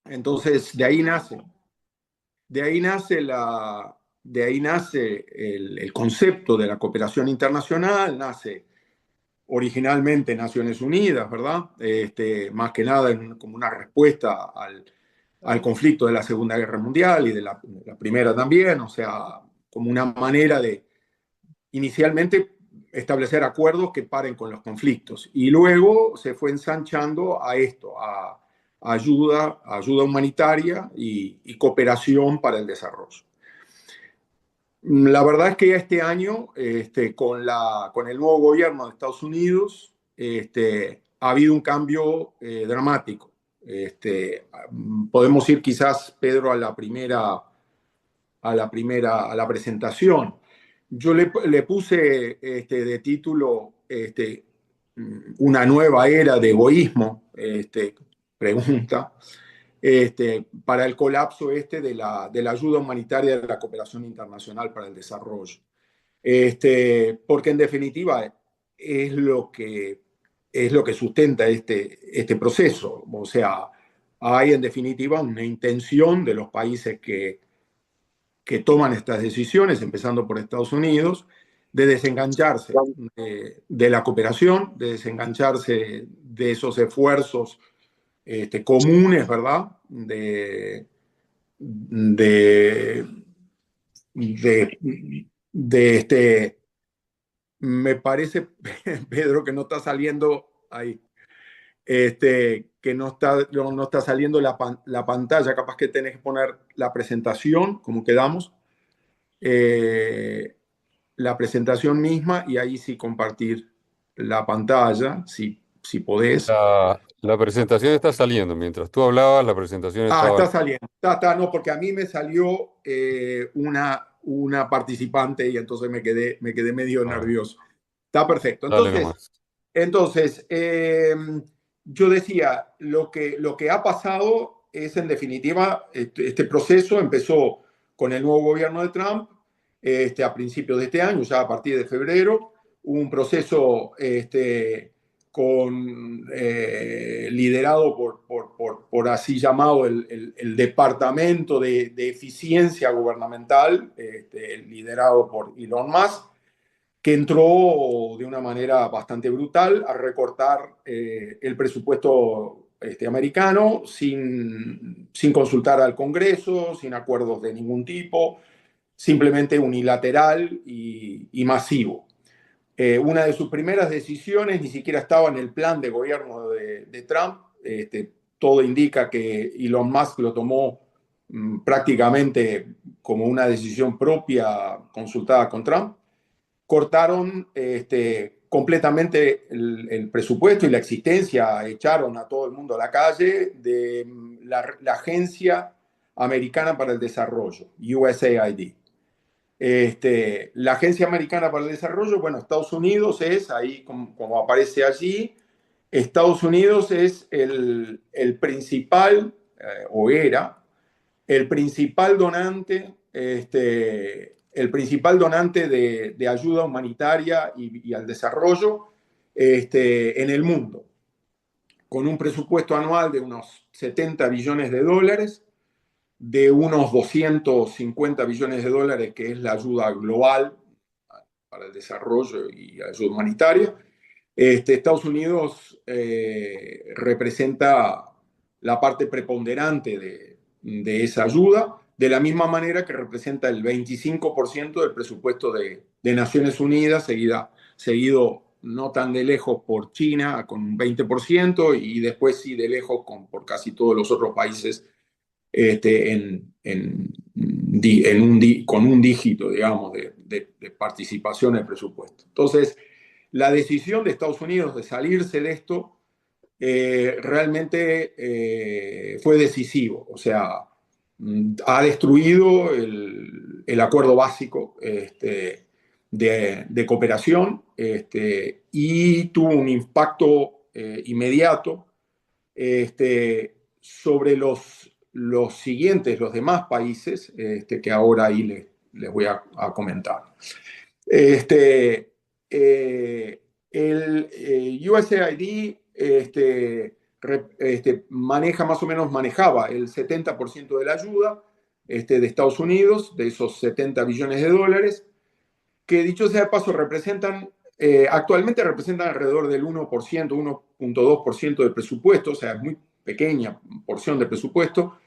Entonces, de ahí nace el concepto de la cooperación internacional, nace originalmente Naciones Unidas, ¿verdad? Más que nada como una respuesta al conflicto de la Segunda Guerra Mundial y de la Primera también, o sea, como una manera de inicialmente establecer acuerdos que paren con los conflictos. Y luego se fue ensanchando a esto, a ayuda humanitaria y cooperación para el desarrollo. La verdad es que este año, con el nuevo gobierno de Estados Unidos, ha habido un cambio dramático. Podemos ir quizás, Pedro, a la presentación. Yo le puse de título una nueva era de egoísmo, pregunta, para el colapso de la ayuda humanitaria de la cooperación internacional para el desarrollo. Porque en definitiva es lo que sustenta este proceso. O sea, hay en definitiva una intención de los países que toman estas decisiones, empezando por Estados Unidos, de desengancharse de la cooperación, de desengancharse de esos esfuerzos comunes, ¿verdad? De, de, me parece, Pedro, que no está saliendo ahí, que no está saliendo la pantalla, capaz que tenés que poner la presentación, como quedamos, eh, la presentación misma y ahí sí compartir la pantalla, si podés. La presentación está saliendo. Mientras tú hablabas, la presentación Ah, estaba... está saliendo. No, porque a mí me salió una participante y entonces me quedé medio Ah, nervioso. Está perfecto. dale Entonces, nomás. entonces yo decía, lo que ha pasado es en definitiva, este proceso empezó con el nuevo gobierno de Trump a principios de este año, ya a partir de febrero, un proceso liderado por así llamado el Departamento de Eficiencia Gubernamental, liderado por Elon Musk, que entró de una manera bastante brutal a recortar el presupuesto americano sin consultar al Congreso, sin acuerdos de ningún tipo, simplemente unilateral y masivo. Una de sus primeras decisiones ni siquiera estaba en el plan de gobierno de Trump. Todo indica que Elon Musk lo tomó prácticamente como una decisión propia consultada con Trump. Cortaron completamente el presupuesto y la existencia, echaron a todo el mundo a la calle de la Agencia Americana para el Desarrollo, USAID. La Agencia Americana para el Desarrollo, bueno, Estados Unidos es, ahí como aparece allí, Estados Unidos es el principal, o era, el principal donante de ayuda humanitaria y al desarrollo en el mundo, con un presupuesto anual de unos 70 billones de dólares, de unos 250 billones de dólares, que es la ayuda global para el desarrollo y ayuda humanitaria. Estados Unidos representa la parte preponderante de esa ayuda, de la misma manera que representa el 25% del presupuesto de Naciones Unidas, seguido no tan de lejos por China con un 20% y después sí de lejos por casi todos los otros países con un dígito, digamos, de participación en el presupuesto. Entonces, la decisión de Estados Unidos de salirse de esto realmente fue decisivo. O sea, ha destruido el acuerdo básico de cooperación y tuvo un impacto inmediato sobre los siguientes, los demás países, que ahora ahí les voy a comentar. Este, el USAID maneja más o menos, manejaba el 70% de la ayuda de Estados Unidos, de esos 70 billones de dólares, que dicho sea de paso, actualmente representan alrededor del 1%, 1,2% del presupuesto, o sea, es muy pequeña porción del presupuesto.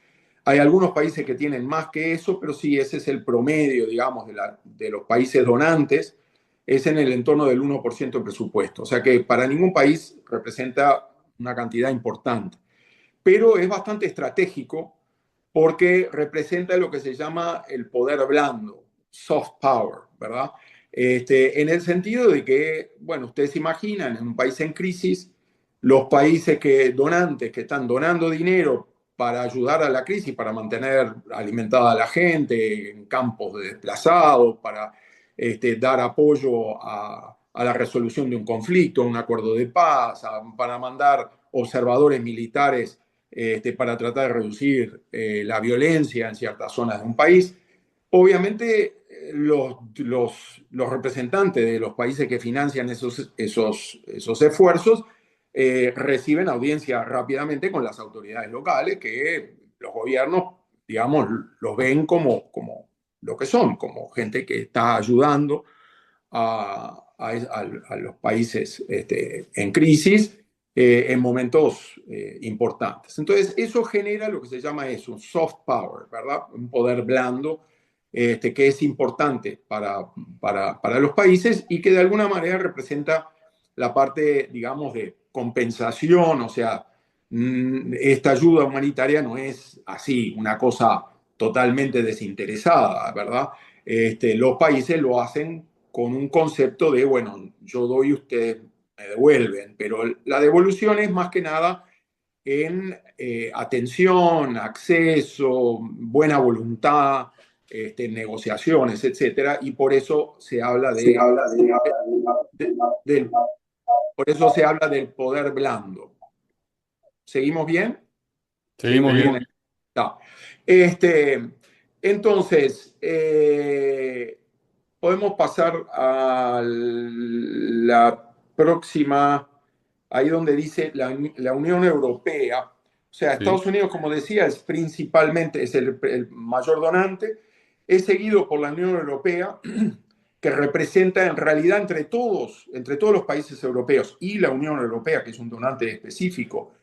Hay algunos países que tienen más que eso, pero sí, ese es el promedio, digamos, de los países donantes, es en el entorno del 1% del presupuesto. O sea que para ningún país representa una cantidad importante. Pero es bastante estratégico porque representa lo que se llama el poder blando, soft power, ¿verdad? En el sentido de que, bueno, ustedes se imaginan, en un país en crisis, los países donantes que están donando dinero para ayudar a la crisis, para mantener alimentada a la gente en campos de desplazados, para dar apoyo a la resolución de un conflicto, a un acuerdo de paz, para mandar observadores militares para tratar de reducir la violencia en ciertas zonas de un país. Obviamente, los representantes de los países que financian esos esfuerzos reciben audiencia rápidamente con las autoridades locales, que los gobiernos, digamos, los ven como lo que son, como gente que está ayudando a los países en crisis en momentos importantes. Entonces, eso genera lo que se llama eso, un soft power, ¿verdad? Un poder blando que es importante para los países y que de alguna manera representa la parte, digamos, de compensación, o sea, esta ayuda humanitaria no es así, una cosa totalmente desinteresada, ¿verdad? Los países lo hacen con un concepto de, bueno, yo doy y ustedes me devuelven, pero la devolución es más que nada en atención, acceso, buena voluntad, negociaciones, etcétera, y por eso se habla de- del, por eso se habla del poder blando. ¿Seguimos bien? Seguimos bien. No. Este, entonces, podemos pasar a la próxima, ahí donde dice la Unión Europea. O sea, Sí. Estados Unidos, como decía, es el mayor donante, es seguido por la Unión Europea, que representa en realidad entre todos los países europeos y la Unión Europea, que es un donante específico,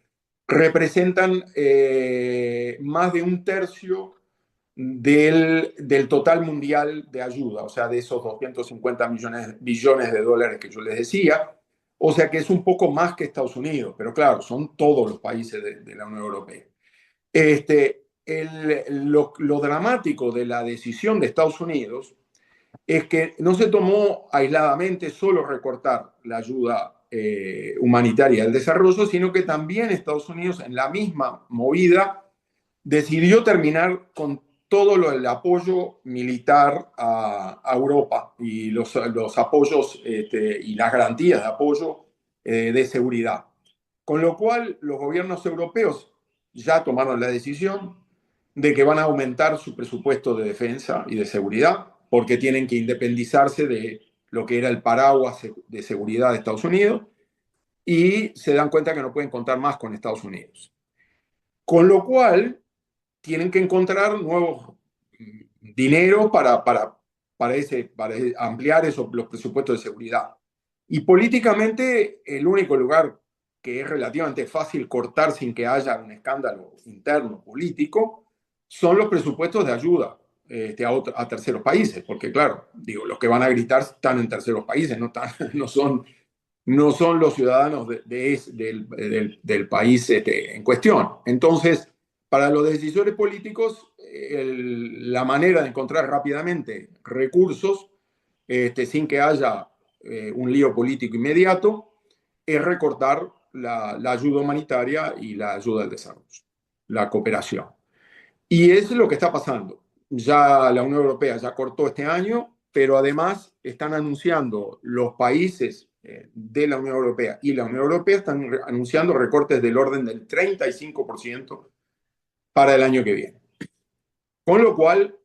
representan más de un tercio del total mundial de ayuda, o sea, de esos 250 billones de dólares que yo les decía, o sea que es un poco más que Estados Unidos, pero claro, son todos los países de la Unión Europea. Lo dramático de la decisión de Estados Unidos es que no se tomó aisladamente solo recortar la ayuda humanitaria al desarrollo, sino que también Estados Unidos en la misma movida decidió terminar con todo el apoyo militar a Europa y los apoyos y las garantías de apoyo de seguridad. Con lo cual, los gobiernos europeos ya tomaron la decisión de que van a aumentar su presupuesto de defensa y de seguridad, porque tienen que independizarse de lo que era el paraguas de seguridad de Estados Unidos, y se dan cuenta que no pueden contar más con Estados Unidos. Con lo cual, tienen que encontrar nuevos dinero para ampliar los presupuestos de seguridad. Y políticamente, el único lugar que es relativamente fácil cortar sin que haya un escándalo interno político son los presupuestos de ayuda a terceros países, porque claro, digo, los que van a gritar están en terceros países, no son los ciudadanos del país en cuestión. Entonces, para los decisores políticos, la manera de encontrar rápidamente recursos sin que haya un lío político inmediato es recortar la ayuda humanitaria y la ayuda al desarrollo, la cooperación. Y eso es lo que está pasando. Ya la Unión Europea ya cortó este año, pero además están anunciando los países de la Unión Europea y la Unión Europea están anunciando recortes del orden del 35% para el año que viene. Con lo cual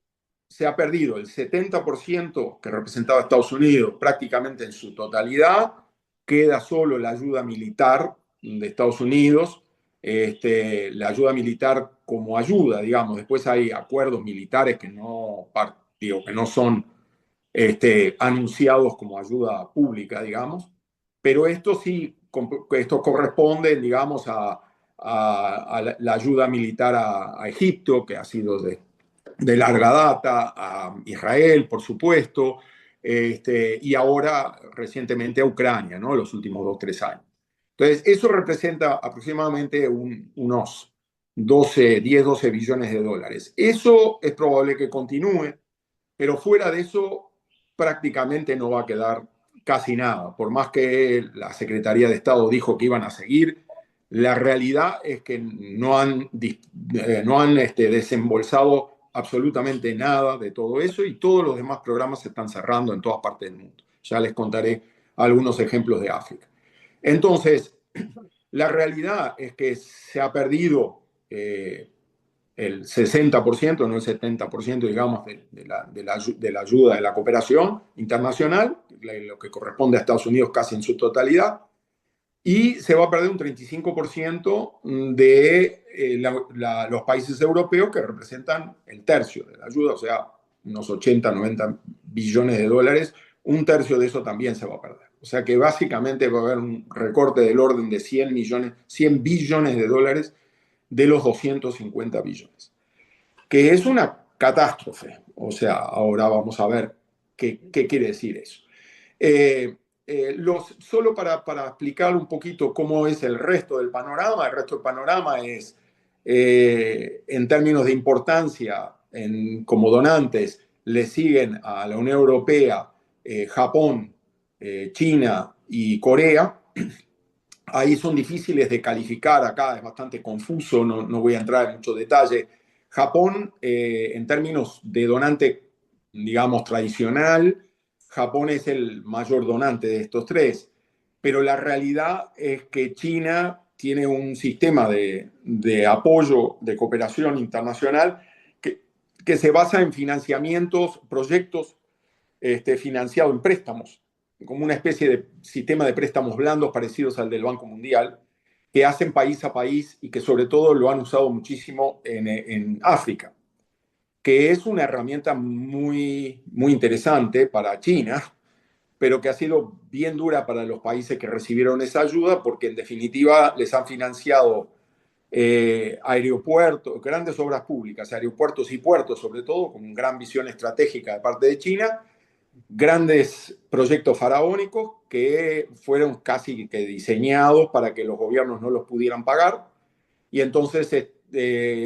se ha perdido el 70% que representaba Estados Unidos prácticamente en su totalidad, queda solo la ayuda militar de Estados Unidos la ayuda militar como ayuda, digamos. Después hay acuerdos militares que digo, que no son anunciados como ayuda pública, digamos, pero esto corresponde, digamos, a la ayuda militar a Egipto, que ha sido de larga data, a Israel, por supuesto, y ahora recientemente a Ucrania, ¿no? Los últimos 2, 3 años. Entonces, eso representa aproximadamente unos 10, 12 billones de dólares. Eso es probable que continúe, pero fuera de eso prácticamente no va a quedar casi nada. Por más que la Secretaría de Estado dijo que iban a seguir, la realidad es que no han desembolsado absolutamente nada de todo eso y todos los demás programas se están cerrando en todas partes del mundo. Ya les contaré algunos ejemplos de África. Entonces, la realidad es que se ha perdido el 60%, no el 70%, digamos, de la ayuda, de la cooperación internacional, lo que corresponde a Estados Unidos casi en su totalidad, y se va a perder un 35% de los países europeos, que representan el tercio de la ayuda, o sea, unos 80, 90 billones de dólares, un tercio de eso también se va a perder. O sea que básicamente va a haber un recorte del orden de 100 billones de dólares de los 250 billones, que es una catástrofe. O sea, ahora vamos a ver qué quiere decir eso. Solo para explicar un poquito cómo es el resto del panorama es, en términos de importancia, como donantes, le siguen a la Unión Europea, Japón, China y Corea. Ahí son difíciles de calificar, acá es bastante confuso, no voy a entrar en mucho detalle. Japón, en términos de donante, digamos, tradicional, Japón es el mayor donante de estos tres, pero la realidad es que China tiene un sistema de apoyo, de cooperación internacional que se basa en financiamientos, proyectos financiados en préstamos, como una especie de sistema de préstamos blandos parecidos al del Banco Mundial, que hacen país a país y que sobre todo lo han usado muchísimo en África, que es una herramienta muy, muy interesante para China, pero que ha sido bien dura para los países que recibieron esa ayuda, porque en definitiva les han financiado aeropuertos, grandes obras públicas, aeropuertos y puertos sobre todo, con gran visión estratégica de parte de China, grandes proyectos faraónicos que fueron casi que diseñados para que los gobiernos no los pudieran pagar. Y entonces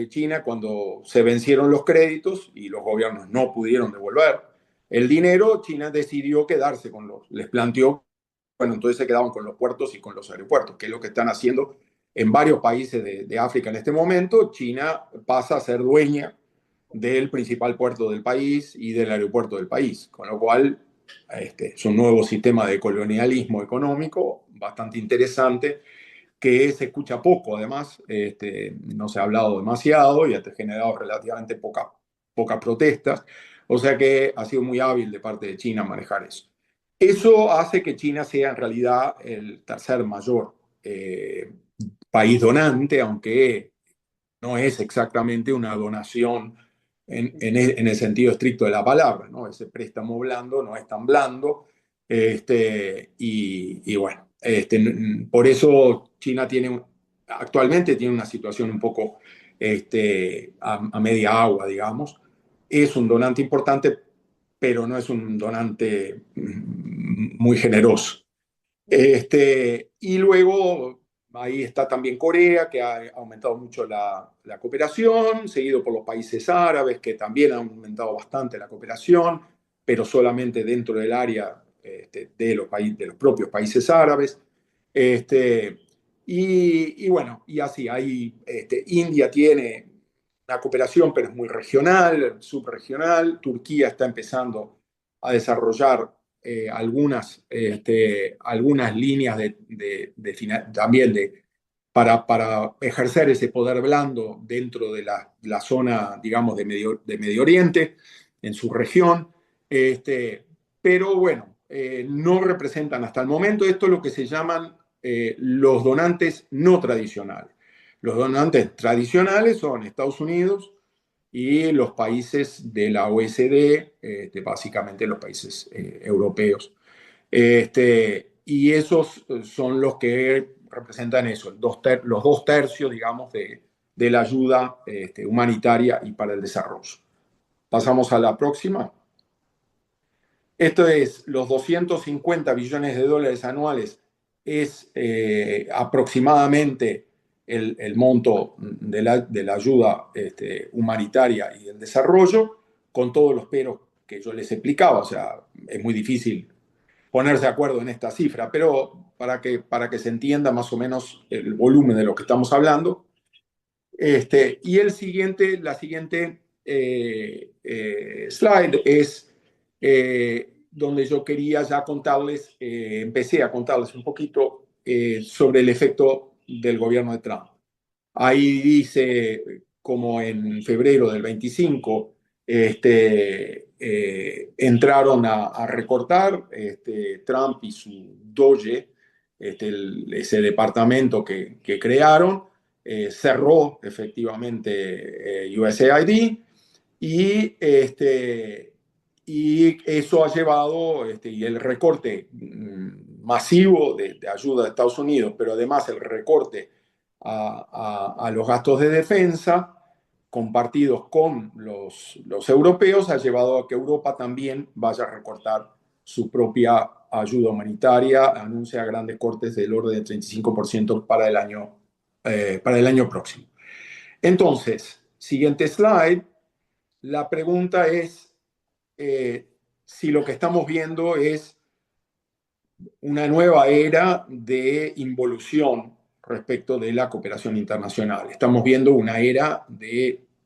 China, cuando se vencieron los créditos y los gobiernos no pudieron devolver el dinero, China decidió quedarse les planteó, bueno, entonces se quedaban con los puertos y con los aeropuertos, que es lo que están haciendo en varios países de África en este momento. China pasa a ser dueña del principal puerto del país y del aeropuerto del país, con lo cual es un nuevo sistema de colonialismo económico bastante interesante, que se escucha poco además, no se ha hablado demasiado y ha generado relativamente pocas protestas, o sea que ha sido muy hábil de parte de China manejar eso. Eso hace que China sea en realidad el tercer mayor país donante, aunque no es exactamente una donación en el sentido estricto de la palabra, ¿no? Ese préstamo blando no es tan blando, y bueno, por eso China actualmente tiene una situación un poco a media agua, digamos. Es un donante importante, pero no es un donante muy generoso. Y luego ahí está también Corea, que ha aumentado mucho la cooperación, seguido por los países árabes, que también han aumentado bastante la cooperación, pero solamente dentro del área de los propios países árabes. Este, y bueno, y así, India tiene una cooperación, pero es muy regional, subregional. Turquía está empezando a desarrollar algunas líneas también para ejercer ese poder blando dentro de la zona, digamos, de Medio Oriente, en su región. Pero bueno, no representan hasta el momento, esto es lo que se llaman los donantes no tradicionales. Los donantes tradicionales son Estados Unidos y los países de la OECD, básicamente los países europeos. Y esos son los que representan eso, los 2/3, digamos, de la ayuda humanitaria y para el desarrollo. Pasamos a la próxima. Esto es los 250 billones de dólares anuales, es aproximadamente el monto de la ayuda humanitaria y el desarrollo, con todos los peros que yo les explicaba. O sea, es muy difícil ponerse de acuerdo en esta cifra, pero para que se entienda más o menos el volumen de lo que estamos hablando. Y la siguiente slide es donde yo quería ya contarles, empecé a contarles un poquito sobre el efecto del gobierno de Trump. Ahí dice, como en febrero del 25, entraron a recortar Trump y su Doge, ese departamento que crearon, cerró efectivamente USAID y eso ha llevado, y el recorte masivo de ayuda de Estados Unidos, pero además el recorte a los gastos de defensa compartidos con los europeos ha llevado a que Europa también vaya a recortar su propia ayuda humanitaria, anuncia grandes cortes del orden del 35% para el año próximo. Entonces, siguiente slide, la pregunta es si lo que estamos viendo es una nueva era de involución respecto de la cooperación internacional. Estamos viendo una era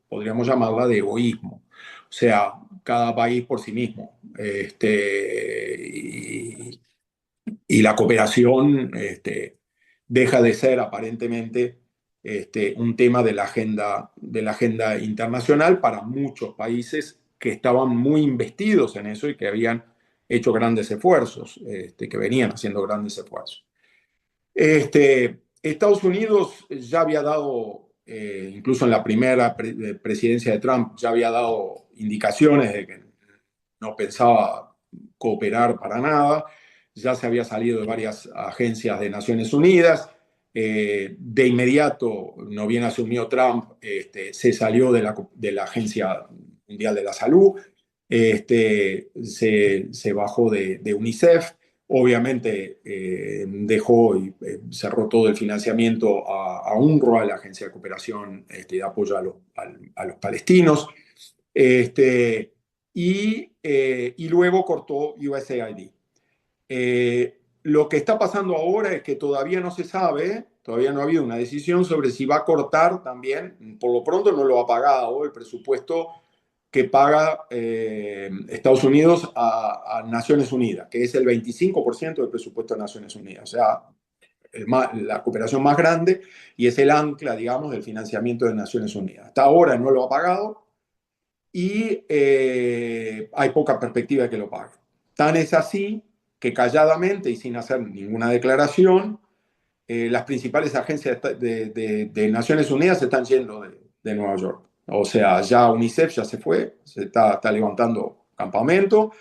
podríamos llamarla de egoísmo, o sea, cada país por sí mismo. Y la cooperación deja de ser aparentemente un tema de la agenda internacional para muchos países que estaban muy investidos en eso y que habían hecho grandes esfuerzos, que venían haciendo grandes esfuerzos. Estados Unidos ya había dado, incluso en la primera presidencia de Trump, ya había dado indicaciones de que no pensaba cooperar para nada, ya se había salido de varias agencias de Naciones Unidas, de inmediato, no bien asumió Trump, se salió de la Agencia Mundial de la Salud, se bajó de UNICEF, obviamente dejó y cerró todo el financiamiento a UNRWA, la Agencia de Cooperación de Apoyo a los Palestinos, y luego cortó USAID. Lo que está pasando ahora es que todavía no se sabe, todavía no ha habido una decisión sobre si va a cortar también, por lo pronto no lo ha pagado el presupuesto que paga Estados Unidos a Naciones Unidas, que es el 25% del presupuesto de Naciones Unidas, o sea, la cooperación más grande y es el ancla, digamos, del financiamiento de Naciones Unidas. Hasta ahora no lo ha pagado y hay poca perspectiva de que lo pague. Tan es así que calladamente y sin hacer ninguna declaración, las principales agencias de Naciones Unidas se están yendo de Nueva York. O sea, ya UNICEF ya se fue, se está levantando campamento,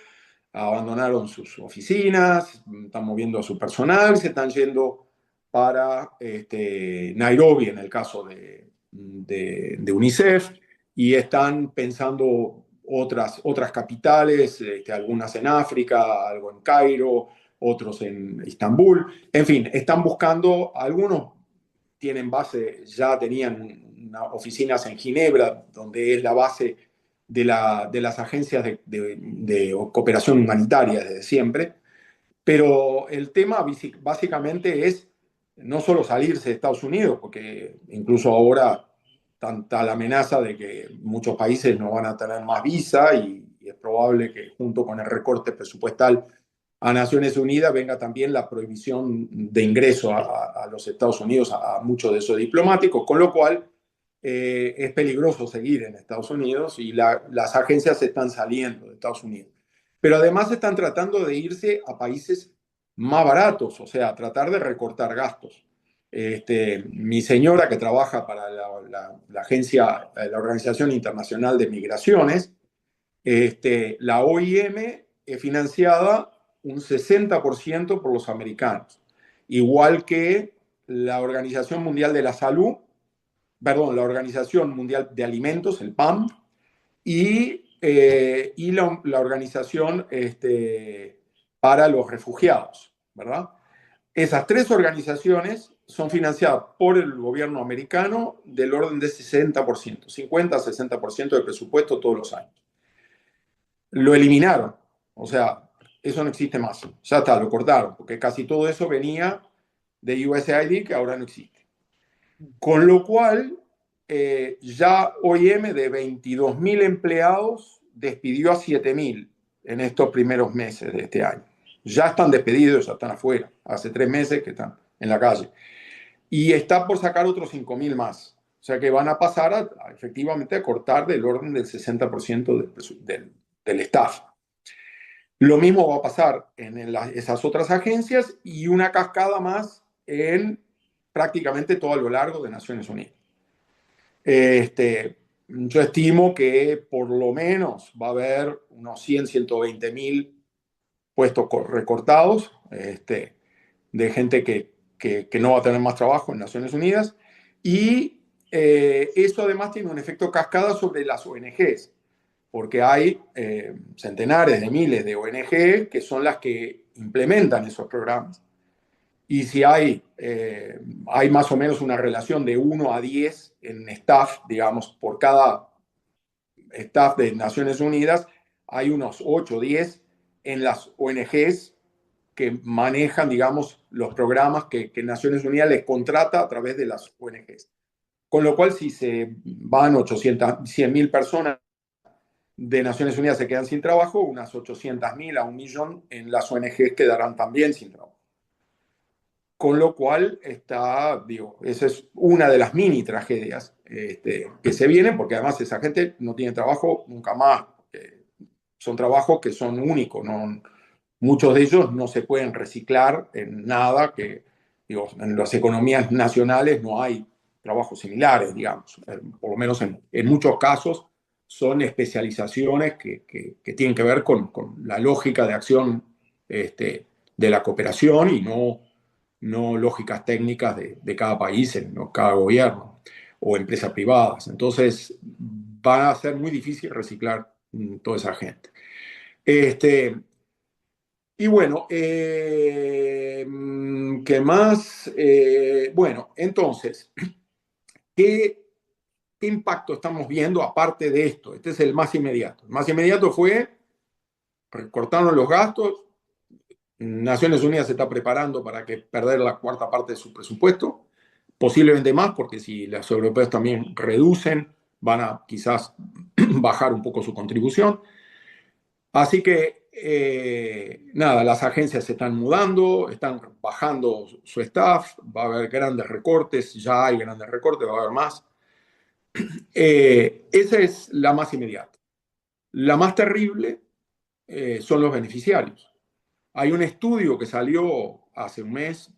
abandonaron sus oficinas, están moviendo a su personal, se están yendo para Nairobi en el caso de UNICEF y están pensando otras capitales, algunas en África, algo en Cairo, otros en Estambul. En fin, están buscando, algunos tienen base, ya tenían oficinas en Ginebra, donde es la base de las agencias de cooperación humanitaria desde siempre, pero el tema básicamente es no solo salirse de Estados Unidos, porque incluso ahora tanta la amenaza de que muchos países no van a tener más visa y es probable que junto con el recorte presupuestal a Naciones Unidas venga también la prohibición de ingreso a los Estados Unidos a muchos de esos diplomáticos, con lo cual es peligroso seguir en Estados Unidos y las agencias están saliendo de Estados Unidos. Pero además están tratando de irse a países más baratos, o sea, tratar de recortar gastos. Mi señora, que trabaja para la agencia, la Organización Internacional de Migraciones, la OIM es financiada un 60% por los americanos, igual que la Organización Mundial de la Salud, perdón, la Organización Mundial de Alimentos, el PAM, y la Organización para los Refugiados, ¿verdad? Esas tres organizaciones son financiadas por el gobierno americano del orden de 60%, 50-60% del presupuesto todos los años. Lo eliminaron, o sea, eso no existe más, ya está, lo cortaron, porque casi todo eso venía de USAID, que ahora no existe. Con lo cual, ya OIM de 22.000 empleados despidió a 7.000 en estos primeros meses de este año. Ya están despedidos, ya están afuera. Hace 3 meses que están en la calle. Y está por sacar otros 5.000 más. O sea que van a pasar efectivamente a cortar del orden del 60% del staff. Lo mismo va a pasar en esas otras agencias y una cascada más en prácticamente todo a lo largo de Naciones Unidas. Yo estimo que por lo menos va a haber unos 120.000 puestos recortados, de gente que no va a tener más trabajo en Naciones Unidas. Y eso además tiene un efecto cascada sobre las ONGs, porque hay centenares de miles de ONG que son las que implementan esos programas. Y si hay más o menos una relación de 1 a 10 en staff, digamos, por cada staff de Naciones Unidas, hay unos 8 o 10 en las ONGs que manejan, digamos, los programas que Naciones Unidas les contrata a través de las ONGs. Con lo cual, si se van 100.000 personas de Naciones Unidas se quedan sin trabajo, unas 800.000 a 1.000.000 en las ONGs quedarán también sin trabajo. Con lo cual, esa es una de las mini tragedias que se vienen, porque además esa gente no tiene trabajo nunca más. Son trabajos que son únicos, no, muchos de ellos no se pueden reciclar en nada, en las economías nacionales no hay trabajos similares, digamos. Por lo menos en muchos casos son especializaciones que tienen que ver con la lógica de acción de la cooperación y no lógicas técnicas de cada país, cada gobierno o empresas privadas. Entonces, va a ser muy difícil reciclar toda esa gente. Y bueno, ¿qué más? Bueno, entonces, ¿qué impacto estamos viendo aparte de esto? Este es el más inmediato. El más inmediato fue, recortaron los gastos. Naciones Unidas se está preparando para perder la cuarta parte de su presupuesto, posiblemente más, porque si los europeos también reducen, van a quizás bajar un poco su contribución. Así que, nada, las agencias se están mudando, están bajando su staff, va a haber grandes recortes, ya hay grandes recortes, va a haber más. Esa es la más inmediata. La más terrible son los beneficiarios. Hay un estudio que salió hace un mes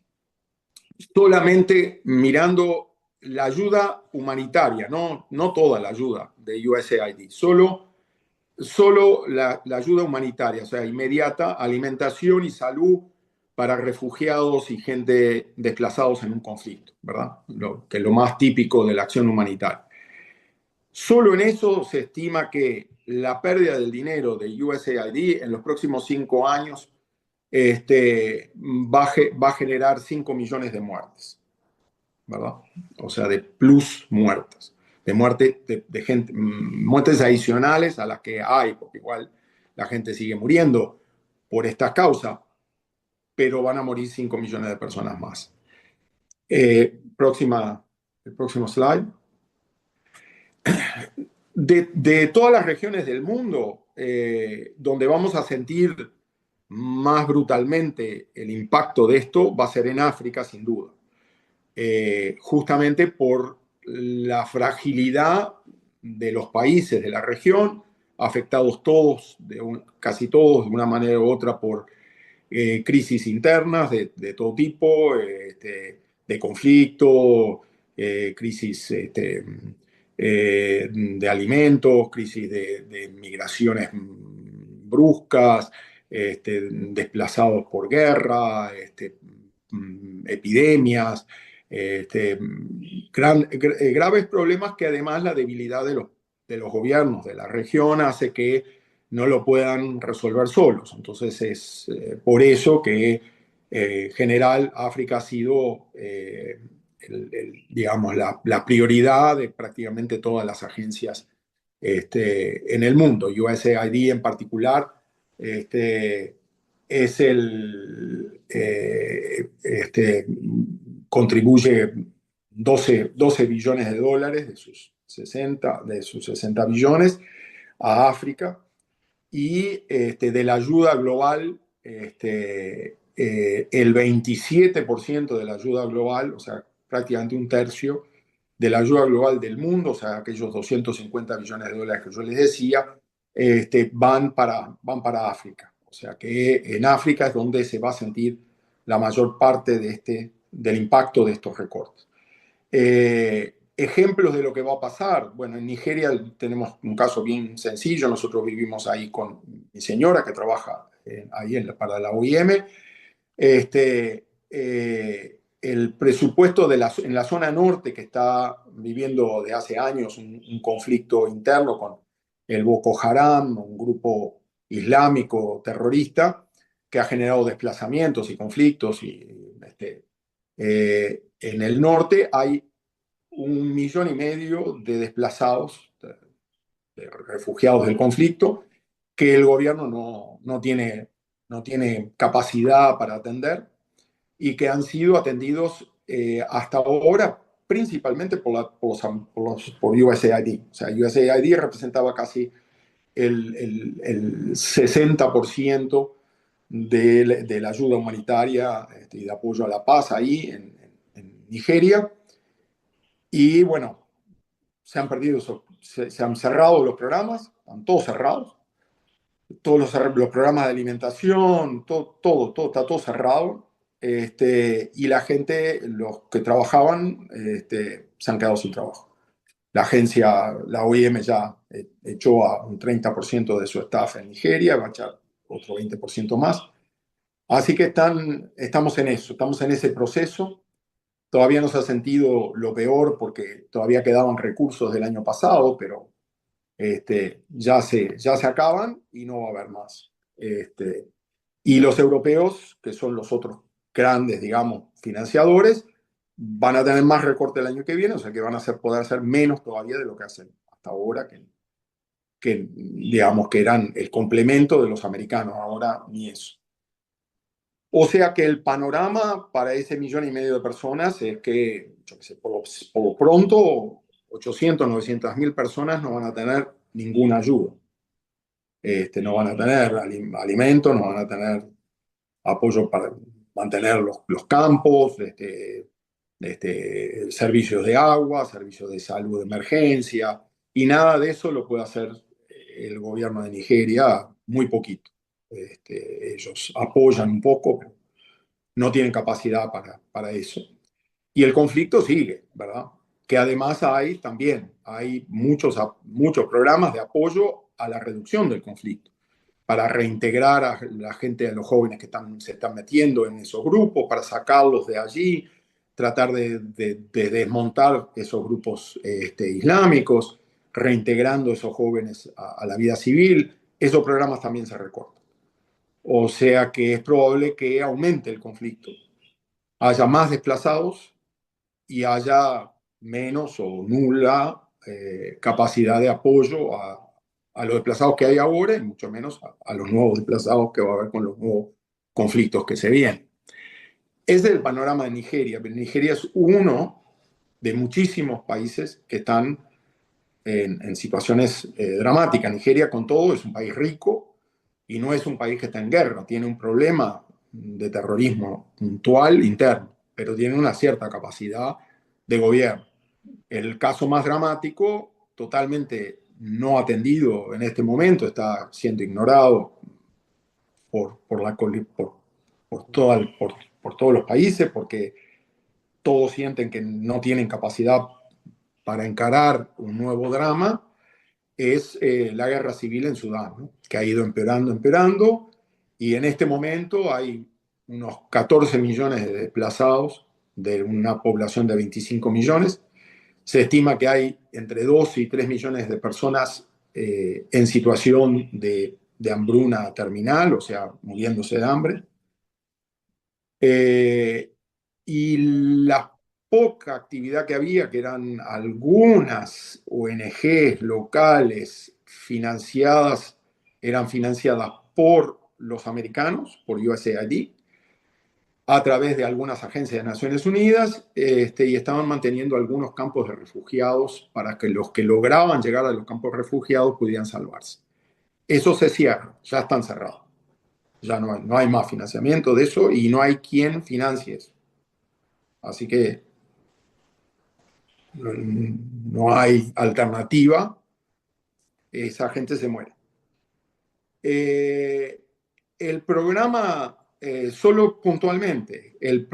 solamente mirando la ayuda humanitaria, no toda la ayuda de USAID, solo la ayuda humanitaria, o sea, inmediata, alimentación y salud para refugiados y gente desplazados en un conflicto, ¿verdad? Que es lo más típico de la acción humanitaria. Solo en eso se estima que la pérdida del dinero de USAID en los próximos 5 años va a generar 5 millones de muertes, ¿verdad? O sea, de plus muertes, de muerte de gente, muertes adicionales a las que hay, porque igual la gente sigue muriendo por estas causas, pero van a morir 5 millones de personas más. El próximo slide. De todas las regiones del mundo, donde vamos a sentir más brutalmente el impacto de esto, va a ser en África, sin duda. Justamente por la fragilidad de los países de la región, afectados todos, casi todos, de una manera u otra, por crisis internas de todo tipo, de conflicto, crisis de alimentos, crisis de migraciones bruscas, desplazados por guerra, epidemias, graves problemas que además la debilidad de los gobiernos de la región hace que no lo puedan resolver solos. Entonces es por eso que en general África ha sido, digamos, la prioridad de prácticamente todas las agencias en el mundo. USAID en particular es contribuye 12 billones de dólares de sus 60 billones a África y de la ayuda global, el 27% de la ayuda global, o sea, prácticamente un tercio de la ayuda global del mundo, o sea, aquellos 250 billones de dólares que yo les decía, van para África. O sea, que en África es donde se va a sentir la mayor parte del impacto de estos recortes. Ejemplos de lo que va a pasar. Bueno, en Nigeria tenemos un caso bien sencillo. Nosotros vivimos ahí con mi señora que trabaja ahí para la OIM. El presupuesto en la zona norte, que está viviendo de hace años un conflicto interno con el Boko Haram, un grupo islámico terrorista, que ha generado desplazamientos y conflictos. En el norte hay 1,5 millones de desplazados, de refugiados del conflicto, que el gobierno no tiene capacidad para atender y que han sido atendidos hasta ahora principalmente por USAID. O sea, USAID representaba casi el 60% de la ayuda humanitaria y de apoyo a la paz ahí en Nigeria. Y bueno, se han cerrado los programas, están todos cerrados, todos los programas de alimentación, todo está todo cerrado. Y la gente, los que trabajaban, se han quedado sin trabajo. La OIM ya echó a un 30% de su staff en Nigeria, va a echar otro 20% más. Así que estamos en eso, estamos en ese proceso. Todavía no se ha sentido lo peor porque todavía quedaban recursos del año pasado, pero ya se acaban y no va a haber más. Y los europeos, que son los otros grandes, digamos, financiadores, van a tener más recorte el año que viene, o sea que van a poder hacer menos todavía de lo que hacen hasta ahora, digamos que eran el complemento de los americanos, ahora ni eso. O sea que el panorama para ese 1,5 millones de personas es que, yo qué sé, por lo pronto, 800, 900 mil personas no van a tener ninguna ayuda. No van a tener alimentos, no van a tener apoyo para mantener los campos, servicios de agua, servicios de salud de emergencia, y nada de eso lo puede hacer el gobierno de Nigeria, muy poquito. Ellos apoyan un poco, pero no tienen capacidad para eso. Y el conflicto sigue, ¿verdad? Que además hay muchos programas de apoyo a la reducción del conflicto, para reintegrar a la gente, a los jóvenes que se están metiendo en esos grupos, para sacarlos de allí, tratar de desmontar esos grupos islámicos, reintegrando a esos jóvenes a la vida civil. Esos programas también se recortan. O sea que es probable que aumente el conflicto, haya más desplazados y haya menos o nula capacidad de apoyo a los desplazados que hay ahora y mucho menos a los nuevos desplazados que va a haber con los nuevos conflictos que se vienen. Ese es el panorama de Nigeria, pero Nigeria es uno de muchísimos países que están en situaciones dramáticas. Nigeria, con todo, es un país rico y no es un país que está en guerra, tiene un problema de terrorismo puntual interno, pero tiene una cierta capacidad de gobierno. El caso más dramático, totalmente no atendido en este momento, está siendo ignorado por, por, la, por, por, toda, por todos los países, porque todos sienten que no tienen capacidad para encarar un nuevo drama, es la guerra civil en Sudán, ¿no? Que ha ido empeorando, empeorando, y en este momento hay unos 14 millones de desplazados de una población de 25 millones. Se estima que hay entre 2 y 3 millones de personas en situación de hambruna terminal, o sea, muriéndose de hambre. Eh, y la poca actividad que había, que eran algunas ONGs locales financiadas, eran financiadas por los americanos, por USAID, a través de algunas agencias de Naciones Unidas, y estaban manteniendo algunos campos de refugiados para que los que lograban llegar a los campos de refugiados pudieran salvarse. Eso se cierra, ya están cerrados. Ya no hay más financiamiento de eso y no hay quien financie eso. Así que no hay alternativa, esa gente se muere. Eh, el programa, solo puntualmente, el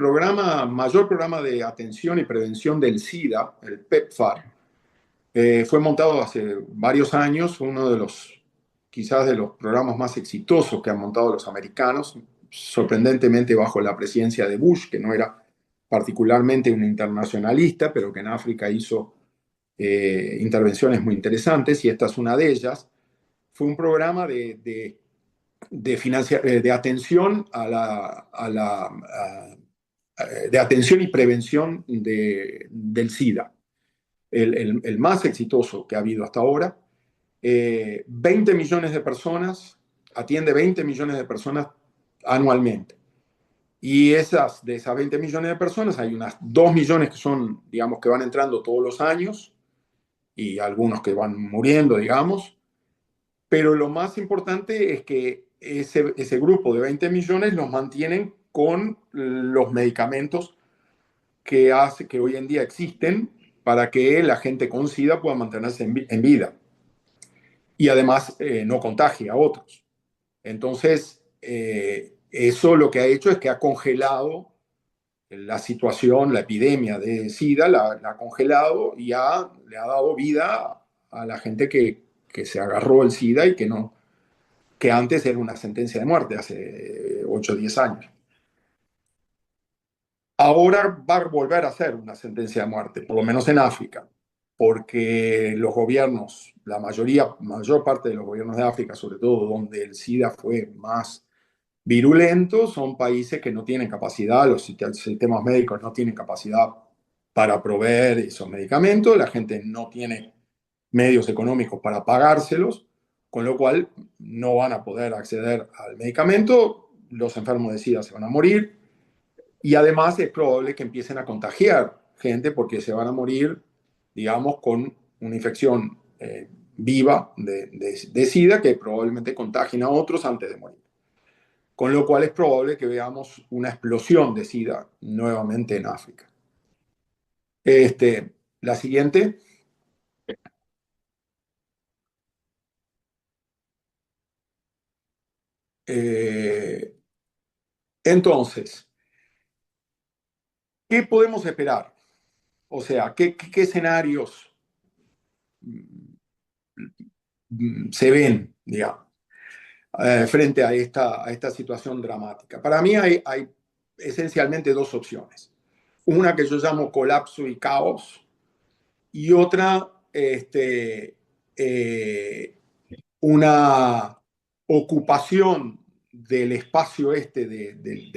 mayor programa de atención y prevención del SIDA, el PEPFAR, fue montado hace varios años, uno de los, quizás de los programas más exitosos que han montado los americanos, sorprendentemente bajo la presidencia de Bush, que no era particularmente un internacionalista, pero que en África hizo intervenciones muy interesantes, y esta es una de ellas. Fue un programa de atención de atención y prevención del SIDA, el más exitoso que ha habido hasta ahora. 20 millones de personas, atiende 20 millones de personas anualmente. Y de esas 20 millones de personas, hay unas 2 millones que son, digamos, que van entrando todos los años, y algunos que van muriendo, digamos. Pero lo más importante es que ese grupo de 20 millones los mantienen con los medicamentos que hoy en día existen para que la gente con SIDA pueda mantenerse en vida y además no contagie a otros. Entonces, eso lo que ha hecho es que ha congelado la situación, la epidemia de SIDA, la ha congelado y le ha dado vida a la gente que se agarró el SIDA y que antes era una sentencia de muerte, hace 8 o 10 años. Ahora va a volver a ser una sentencia de muerte, por lo menos en África, porque los gobiernos, mayor parte de los gobiernos de África, sobre todo donde el SIDA fue más virulento, son países que no tienen capacidad, los sistemas médicos no tienen capacidad para proveer esos medicamentos, la gente no tiene medios económicos para pagárselos, con lo cual no van a poder acceder al medicamento, los enfermos de SIDA se van a morir, y además es probable que empiecen a contagiar gente porque se van a morir, digamos, con una infección viva de SIDA que probablemente contagien a otros antes de morir. Con lo cual es probable que veamos una explosión de SIDA nuevamente en África. La siguiente. Entonces, ¿qué podemos esperar? O sea, ¿qué escenarios se ven, digamos, frente a esta situación dramática? Para mí hay esencialmente dos opciones. Una que yo llamo colapso y caos, y otra, una ocupación del espacio de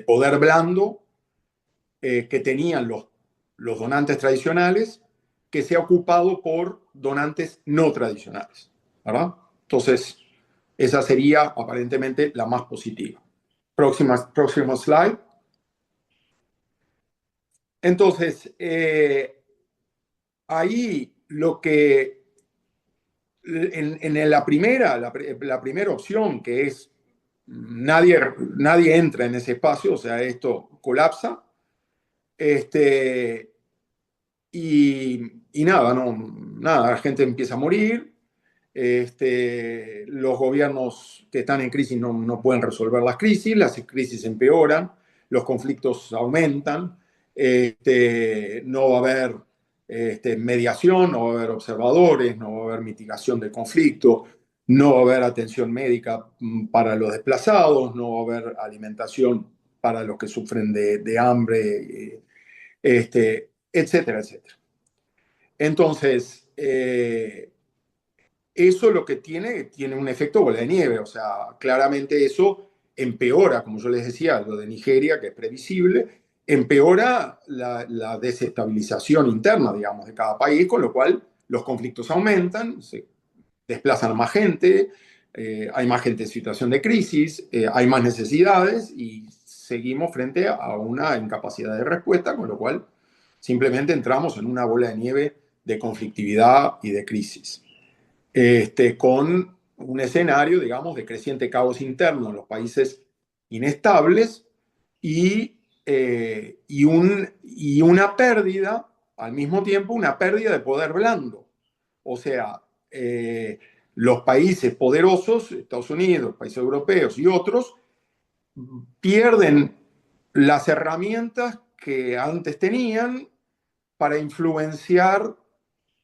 poder blando que tenían los donantes tradicionales, que se ha ocupado por donantes no tradicionales, ¿verdad? Entonces, esa sería aparentemente la más positiva. Próximo slide. Entonces, ahí lo que en la primera opción, que es nadie entra en ese espacio, o sea, esto colapsa, y nada, nada, la gente empieza a morir, los gobiernos que están en crisis no pueden resolver las crisis empeoran, los conflictos aumentan, No va a haber mediación, no va a haber observadores, no va a haber mitigación del conflicto, no va a haber atención médica para los desplazados, no va a haber alimentación para los que sufren de hambre, etcétera, etcétera. Entonces, eso lo que tiene un efecto bola de nieve, o sea, claramente eso empeora, como yo les decía, lo de Nigeria, que es previsible, empeora la desestabilización interna, digamos, de cada país, con lo cual los conflictos aumentan, se desplazan a más gente, hay más gente en situación de crisis, hay más necesidades y seguimos frente a una incapacidad de respuesta, con lo cual simplemente entramos en una bola de nieve de conflictividad y de crisis, con un escenario, digamos, de creciente caos interno en los países inestables y una pérdida, al mismo tiempo, una pérdida de poder blando. O sea, los países poderosos, Estados Unidos, países europeos y otros, pierden las herramientas que antes tenían para influenciar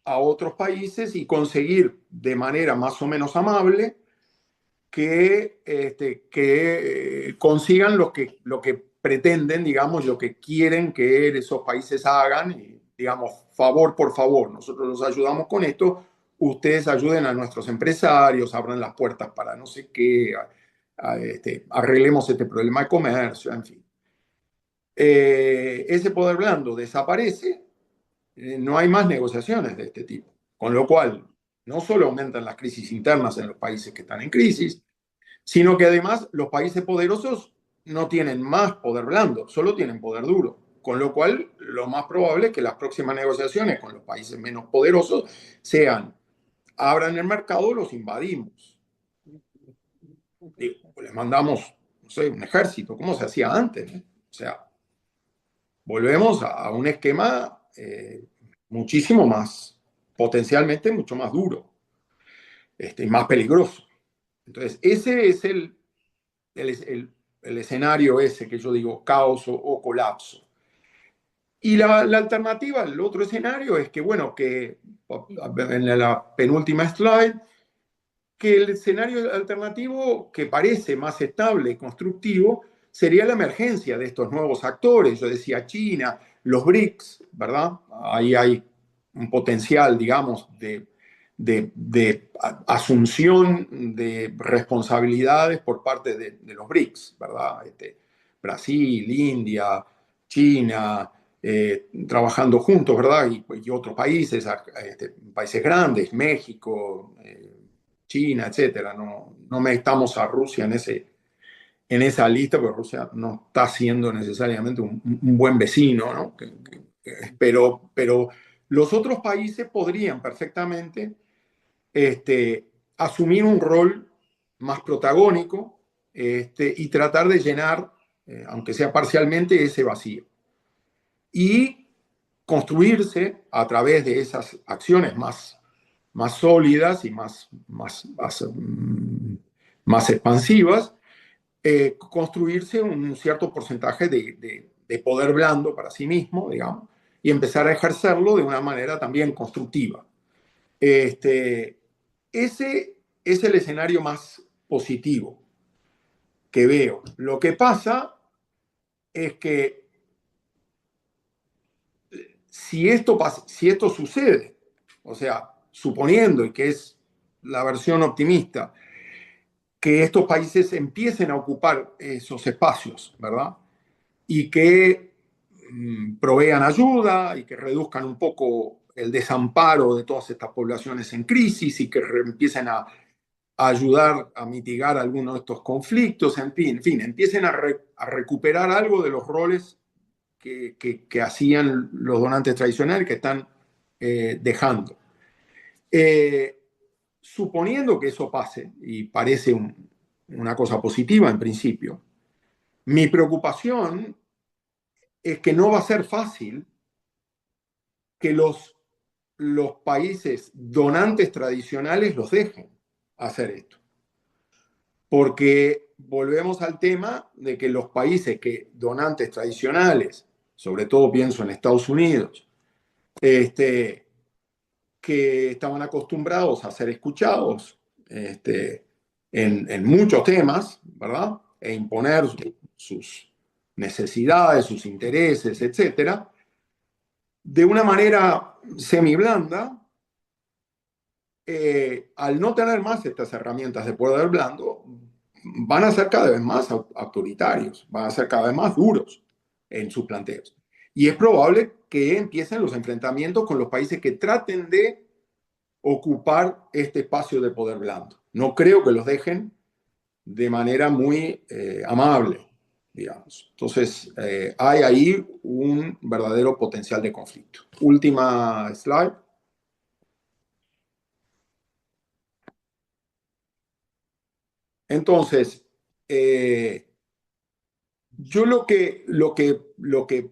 a otros países y conseguir de manera más o menos amable que consigan lo que pretenden, digamos, lo que quieren que esos países hagan. Y, digamos, favor por favor, nosotros los ayudamos con esto, ustedes ayuden a nuestros empresarios, abran las puertas para no sé qué, arreglemos este problema de comercio, en fin. Ese poder blando desaparece, no hay más negociaciones de este tipo. Con lo cual, no solo aumentan las crisis internas en los países que están en crisis, sino que además los países poderosos no tienen más poder blando, solo tienen poder duro. Con lo cual, lo más probable es que las próximas negociaciones con los países menos poderosos sean, abran el mercado, los invadimos. Digo, les mandamos, no sé, un ejército, como se hacía antes, ¿no? O sea, volvemos a un esquema muchísimo más, potencialmente mucho más duro, y más peligroso. Entonces, ese es el escenario ese que yo digo, caos o colapso. Y la alternativa, el otro escenario es que, bueno, que en la penúltima slide, que el escenario alternativo que parece más estable y constructivo sería la emergencia de estos nuevos actores. Yo decía China, los BRICS, ¿verdad? Ahí hay un potencial, digamos, de asunción de responsabilidades por parte de los BRICS, ¿verdad? Brasil, India, China, trabajando juntos, ¿verdad? Y otros países, países grandes, México, China, etcétera. No metamos a Rusia en esa lista, porque Rusia no está siendo necesariamente un buen vecino, ¿no? Pero los otros países podrían perfectamente asumir un rol más protagónico, y tratar de llenar, aunque sea parcialmente, ese vacío. Y construirse a través de esas acciones más sólidas y más expansivas, construirse un cierto porcentaje de poder blando para sí mismo, digamos, y empezar a ejercerlo de una manera también constructiva. Ese es el escenario más positivo que veo. Lo que pasa es que si esto sucede, o sea, suponiendo, y que es la versión optimista, que estos países empiecen a ocupar esos espacios, ¿verdad? Y que provean ayuda y que reduzcan un poco el desamparo de todas estas poblaciones en crisis y que empiecen a ayudar a mitigar algunos de estos conflictos, en fin, empiecen a recuperar algo de los roles que hacían los donantes tradicionales que están dejando. Suponiendo que eso pase, y parece una cosa positiva en principio, mi preocupación es que no va a ser fácil que los países donantes tradicionales los dejen hacer esto. Porque volvemos al tema de que los países donantes tradicionales sobre todo pienso en Estados Unidos, que estaban acostumbrados a ser escuchados en muchos temas, ¿verdad? E imponer sus necesidades, sus intereses, etcétera, de una manera semi-blanda, al no tener más estas herramientas de poder blando, van a ser cada vez más autoritarios, van a ser cada vez más duros en sus planteos. Y es probable que empiecen los enfrentamientos con los países que traten de ocupar este espacio de poder blando. No creo que los dejen de manera muy amable, digamos. Entonces, hay ahí un verdadero potencial de conflicto. Última slide. Entonces, yo lo que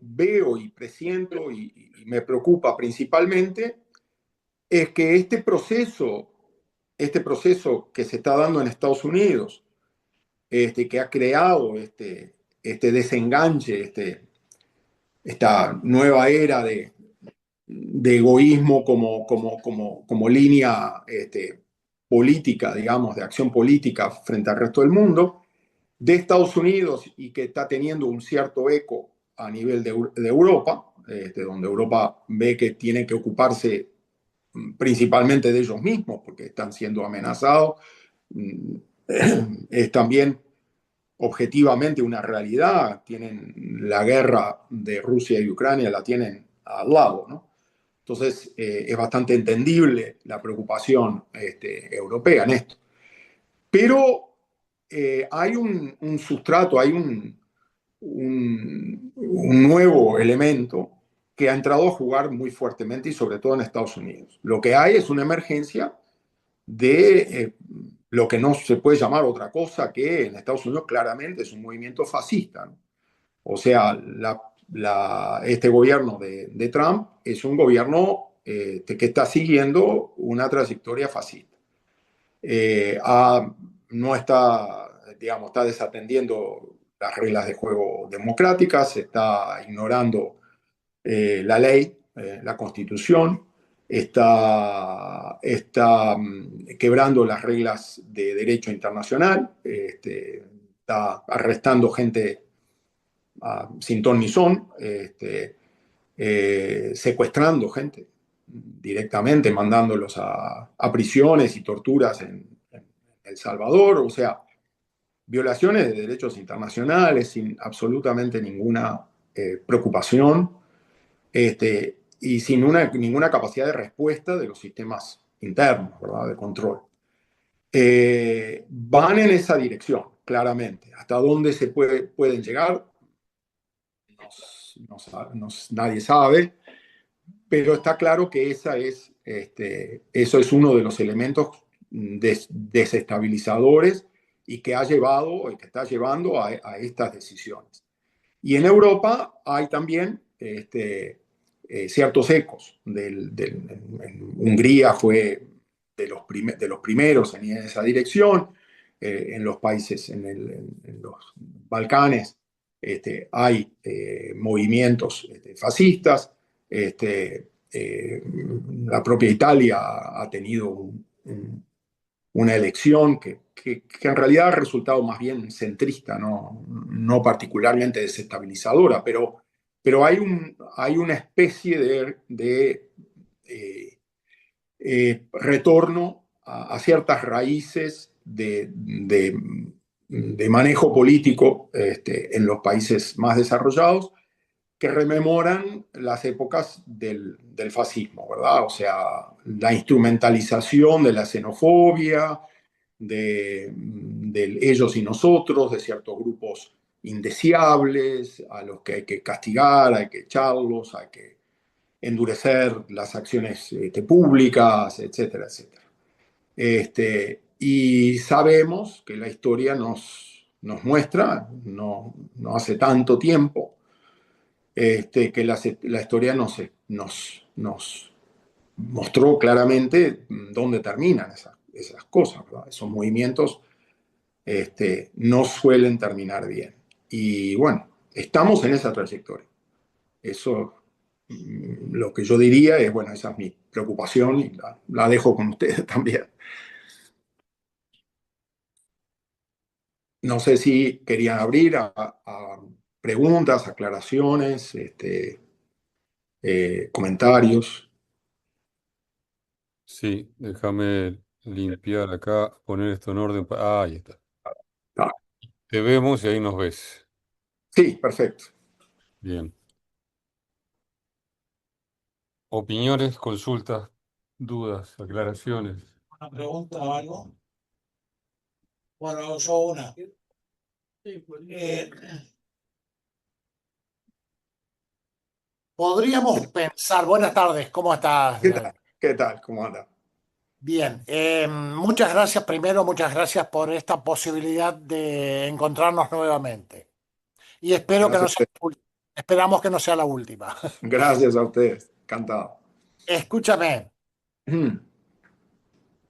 veo y presiento y me preocupa principalmente es que este proceso que se está dando en Estados Unidos, que ha creado este desenganche, esta nueva era de egoísmo como línea política, digamos, de acción política frente al resto del mundo, de Estados Unidos y que está teniendo un cierto eco a nivel de Europa, donde Europa ve que tiene que ocuparse principalmente de ellos mismos porque están siendo amenazados, es también objetivamente una realidad. Tienen la guerra de Rusia y Ucrania, la tienen al lado, ¿no? Entonces, es bastante entendible la preocupación europea en esto. Pero hay un sustrato, hay un nuevo elemento que ha entrado a jugar muy fuertemente y sobre todo en Estados Unidos. Lo que hay es una emergencia de lo que no se puede llamar otra cosa que en Estados Unidos claramente es un movimiento fascista, ¿no? O sea, este gobierno de Trump es un gobierno que está siguiendo una trayectoria fascista. No está, digamos, está desatendiendo las reglas de juego democráticas, está ignorando la ley, la constitución, está quebrando las reglas de derecho internacional, está arrestando gente sin ton ni son, secuestrando gente directamente, mandándolos a prisiones y torturas en El Salvador, o sea, violaciones de derechos internacionales sin absolutamente ninguna preocupación, y sin ninguna capacidad de respuesta de los sistemas internos, ¿verdad? De control. Van en esa dirección, claramente. ¿Hasta dónde pueden llegar? Nadie sabe, pero está claro que eso es uno de los elementos desestabilizadores y que ha llevado y que está llevando a estas decisiones. Y en Europa hay también ciertos ecos. En Hungría fue de los primeros en ir en esa dirección. En los países, en los Balcanes, hay movimientos fascistas. La propia Italia ha tenido una elección que en realidad ha resultado más bien centrista, no particularmente desestabilizadora, pero hay una especie de retorno a ciertas raíces de manejo político en los países más desarrollados que rememoran las épocas del fascismo, ¿verdad? O sea, la instrumentalización de la xenofobia, del ellos y nosotros, de ciertos grupos indeseables, a los que hay que castigar, hay que echarlos, hay que endurecer las acciones públicas, etcétera, etcétera. Y sabemos que la historia nos muestra, no hace tanto tiempo, que la historia nos mostró claramente dónde terminan esas cosas, ¿verdad? Esos movimientos no suelen terminar bien. Y bueno, estamos en esa trayectoria. Eso, lo que yo diría es, bueno, esa es mi preocupación y la dejo con ustedes también. No sé si querían abrir a preguntas, aclaraciones, comentarios. Sí, déjame limpiar acá, poner esto en orden. Ahí está. Ah, Te vemos y ahí nos ves. sí, perfecto. Bien. Opiniones, consultas, dudas, aclaraciones. Una pregunta o algo. Bueno, yo una. Eh, podríamos pensar, buenas tardes, ¿cómo estás? ¿Qué tal? ¿Qué tal? ¿Cómo anda? Bien, muchas gracias primero, muchas gracias por esta posibilidad de encontrarnos nuevamente. Y espero que Gracias no a sea, ustedes. esperamos que no sea la última. Gracias a ustedes. Encantado. Escúchame, Mm.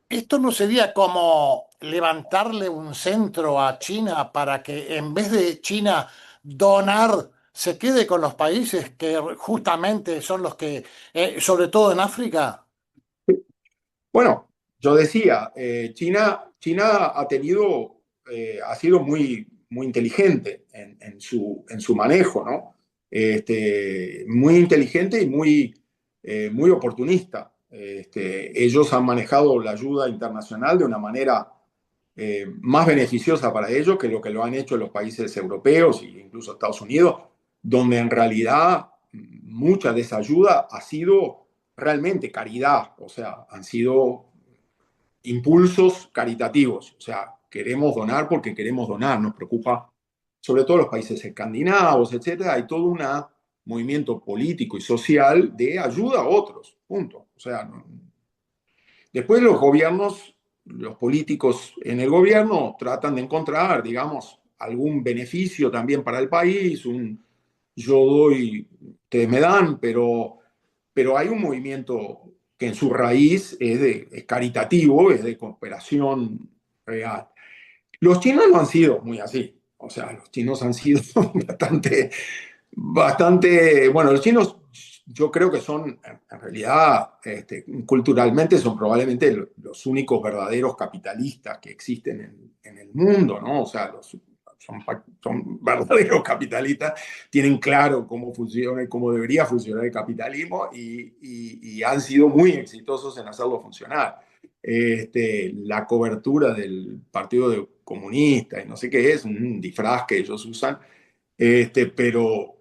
¿esto no sería como levantarle un centro a China para que en vez de China donar, se quede con los países que justamente son los que, sobre todo en África? Bueno, yo decía, China ha tenido, ha sido muy inteligente en su manejo, ¿no? Muy inteligente y muy oportunista. Ellos han manejado la ayuda internacional de una manera más beneficiosa para ellos que lo han hecho los países europeos e incluso Estados Unidos, donde en realidad mucha de esa ayuda ha sido realmente caridad, o sea, han sido impulsos caritativos, o sea, queremos donar porque queremos donar, nos preocupa, sobre todo los países escandinavos, etcétera, hay todo un movimiento político y social de ayuda a otros, punto. O sea, después los gobiernos, los políticos en el gobierno tratan de encontrar, digamos, algún beneficio también para el país, un yo doy, ustedes me dan, pero hay un movimiento que en su raíz es caritativo, es de cooperación real. Los chinos no han sido muy así, o sea, los chinos han sido bastante, bueno, los chinos yo creo que son, en realidad, culturalmente son probablemente los únicos verdaderos capitalistas que existen en el mundo, ¿no? O sea, son verdaderos capitalistas, tienen claro cómo funciona y cómo debería funcionar el capitalismo y han sido muy exitosos en hacerlo funcionar. La cobertura del Partido Comunista y no sé qué es, un disfraz que ellos usan, pero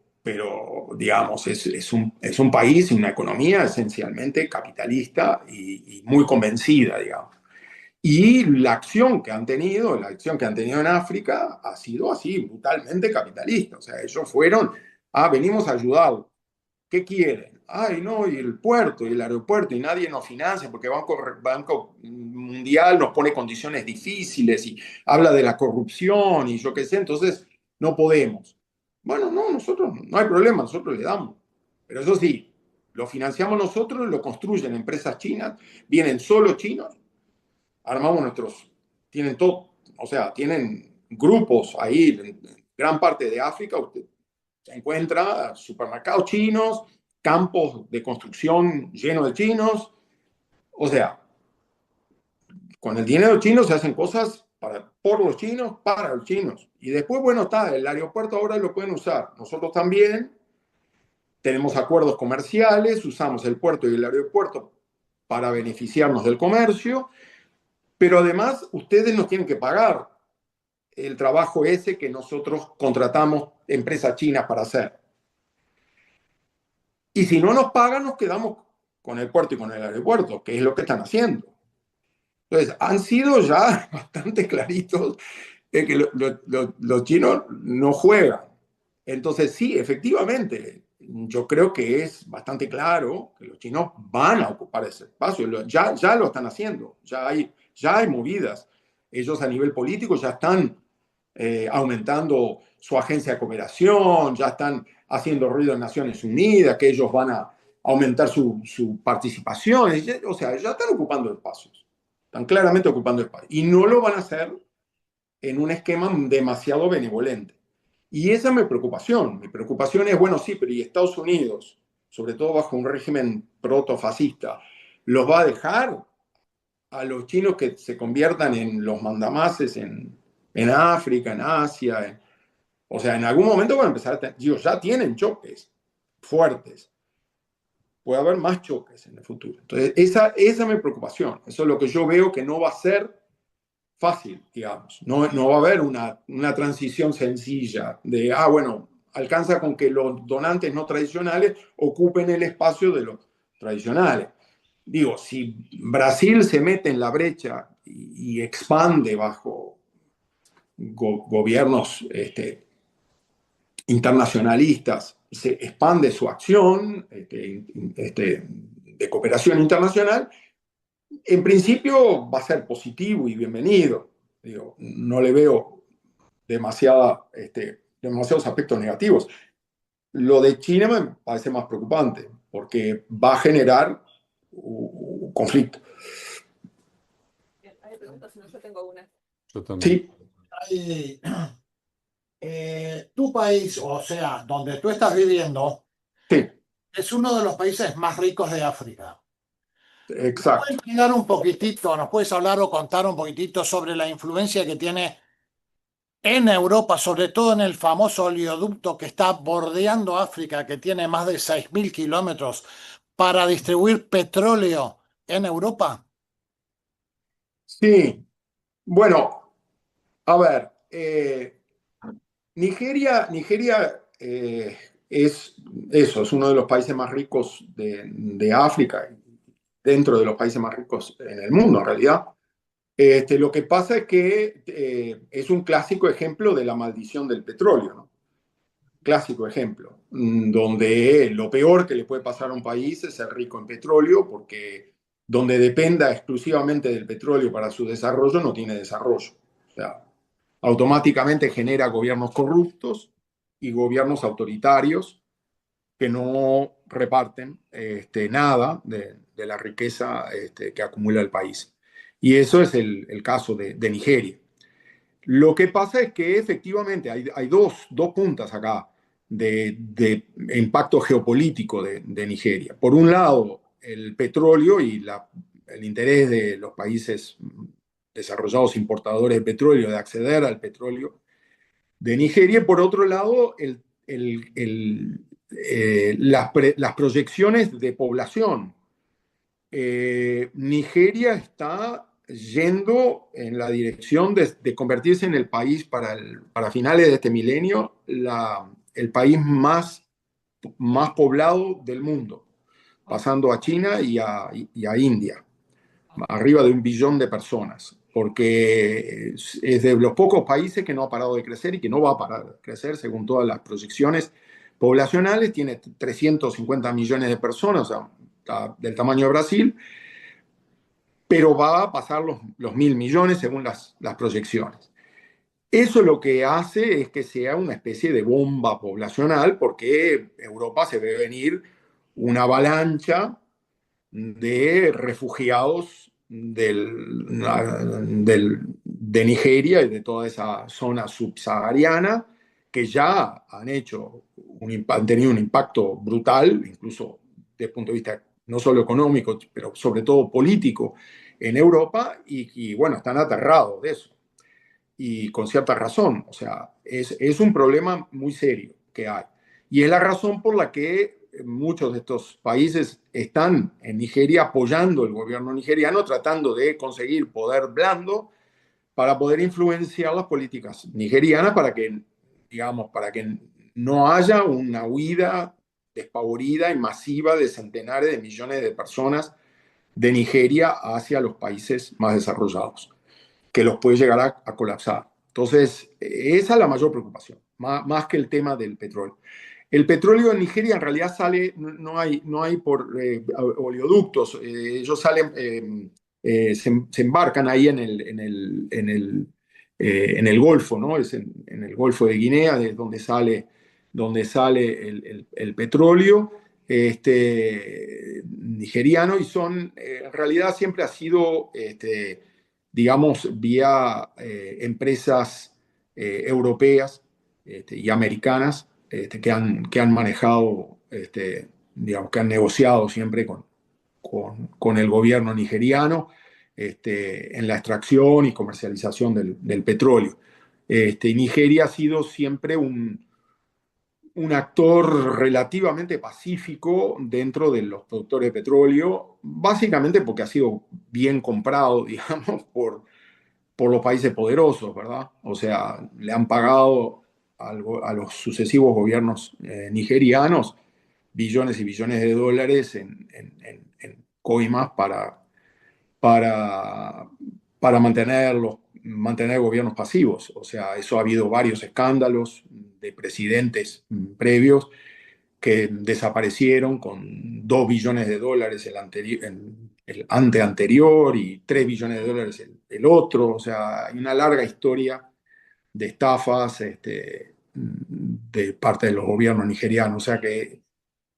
digamos, es un país y una economía esencialmente capitalista y muy convencida, digamos. Y la acción que han tenido en África ha sido así, brutalmente capitalista. O sea, ellos fueron, venimos a ayudar. ¿Qué quieren? Ay, no, y el puerto y el aeropuerto y nadie nos financia porque Banco Mundial nos pone condiciones difíciles y habla de la corrupción y yo qué sé, entonces no podemos. Bueno, no, nosotros no hay problema, nosotros le damos. Pero eso sí, lo financiamos nosotros, lo construyen empresas chinas, vienen solo chinos, armamos tienen todo, o sea, tienen grupos ahí en gran parte de África, usted se encuentra supermercados chinos, campos de construcción llenos de chinos. O sea, con el dinero chino se hacen cosas por los chinos, para los chinos. Y después, bueno, está, el aeropuerto ahora lo pueden usar. Nosotros también tenemos acuerdos comerciales, usamos el puerto y el aeropuerto para beneficiarnos del comercio, pero además ustedes nos tienen que pagar el trabajo ese que nosotros contratamos empresas chinas para hacer. Y si no nos pagan, nos quedamos con el puerto y con el aeropuerto, que es lo que están haciendo. Entonces, han sido ya bastante claritos que los chinos no juegan. Entonces, sí, efectivamente, yo creo que es bastante claro que los chinos van a ocupar ese espacio. Ya lo están haciendo, ya hay movidas. Ellos a nivel político ya están aumentando su agencia de cooperación, ya están haciendo ruido en Naciones Unidas, que ellos van a aumentar su participación. O sea, ya están ocupando espacios, están claramente ocupando espacios. Y no lo van a hacer en un esquema demasiado benevolente. Y esa es mi preocupación. Mi preocupación es, bueno, sí, pero ¿y Estados Unidos, sobre todo bajo un régimen protofascista, los va a dejar a los chinos que se conviertan en los mandamases en África, en Asia? O sea, en algún momento van a empezar a tener, digo, ya tienen choques fuertes. Puede haber más choques en el futuro. Entonces, esa es mi preocupación. Eso es lo que yo veo que no va a ser fácil, digamos. No va a haber una transición sencilla de, bueno, alcanza con que los donantes no tradicionales ocupen el espacio de los tradicionales. Digo, si Brasil se mete en la brecha y expande bajo gobiernos internacionalistas, se expande su acción de cooperación internacional, en principio va a ser positivo y bienvenido. Digo, no le veo demasiados aspectos negativos. Lo de China me parece más preocupante porque va a generar un conflicto. ¿Hay preguntas? Si no, yo tengo una. Yo también. Sí, Tu país, o sea, donde tú estás viviendo, sí, es uno de los países más ricos de África. exacto. ¿Puedes hablar un poquitito, nos puedes hablar o contar un poquitito sobre la influencia que tiene en Europa, sobre todo en el famoso oleoducto que está bordeando África, que tiene más de 6.000 kilómetros para distribuir petróleo en Europa? Sí, bueno, a ver, Nigeria es eso, es uno de los países más ricos de África, dentro de los países más ricos en el mundo, en realidad. Lo que pasa es que es un clásico ejemplo de la maldición del petróleo, ¿no? Clásico ejemplo, donde lo peor que le puede pasar a un país es ser rico en petróleo, porque donde dependa exclusivamente del petróleo para su desarrollo, no tiene desarrollo. O sea, automáticamente genera gobiernos corruptos y gobiernos autoritarios que no reparten nada de la riqueza que acumula el país. Y eso es el caso de Nigeria. Lo que pasa es que efectivamente hay dos puntas acá de impacto geopolítico de Nigeria. Por un lado, el petróleo y el interés de los países desarrollados importadores de petróleo de acceder al petróleo de Nigeria. Por otro lado, las proyecciones de población. Nigeria está yendo en la dirección de convertirse en el país para finales de este milenio, el país más poblado del mundo, pasando a China y a India, arriba de 1 billón de personas, porque es de los pocos países que no ha parado de crecer y que no va a parar de crecer según todas las proyecciones poblacionales. Tiene 350 millones de personas, o sea, del tamaño de Brasil, pero va a pasar los 1.000 millones según las proyecciones. Eso lo que hace es que sea una especie de bomba poblacional, porque Europa se ve venir una avalancha de refugiados de Nigeria y de toda esa zona subsahariana, que ya han tenido un impacto brutal, incluso desde el punto de vista no solo económico, pero sobre todo político en Europa, y bueno, están aterrados de eso. Y con cierta razón, o sea, es un problema muy serio que hay. Y es la razón por la que muchos de estos países están en Nigeria apoyando el gobierno nigeriano, tratando de conseguir poder blando para poder influenciar las políticas nigerianas para que, digamos, para que no haya una huida despavorida y masiva de centenares de millones de personas de Nigeria hacia los países más desarrollados, que los puede llegar a colapsar. Entonces, esa es la mayor preocupación, más que el tema del petróleo. El petróleo en Nigeria en realidad sale, no hay por oleoductos, ellos salen, se embarcan ahí en el Golfo, ¿no? Es en el Golfo de Guinea, de donde sale el petróleo nigeriano, y en realidad siempre ha sido, digamos, vía empresas europeas y americanas que han manejado, digamos, que han negociado siempre con el gobierno nigeriano en la extracción y comercialización del petróleo. Y Nigeria ha sido siempre un actor relativamente pacífico dentro de los productores de petróleo, básicamente porque ha sido bien comprado, digamos, por los países poderosos, ¿verdad? O sea, le han pagado a los sucesivos gobiernos nigerianos billones y billones de dólares en coimas para, para mantener gobiernos pasivos. O sea, eso ha habido varios escándalos de presidentes previos que desaparecieron con 2 billones de dólares el anterior y 3 billones de dólares el otro. O sea, hay una larga historia de estafas de parte de los gobiernos nigerianos. O sea que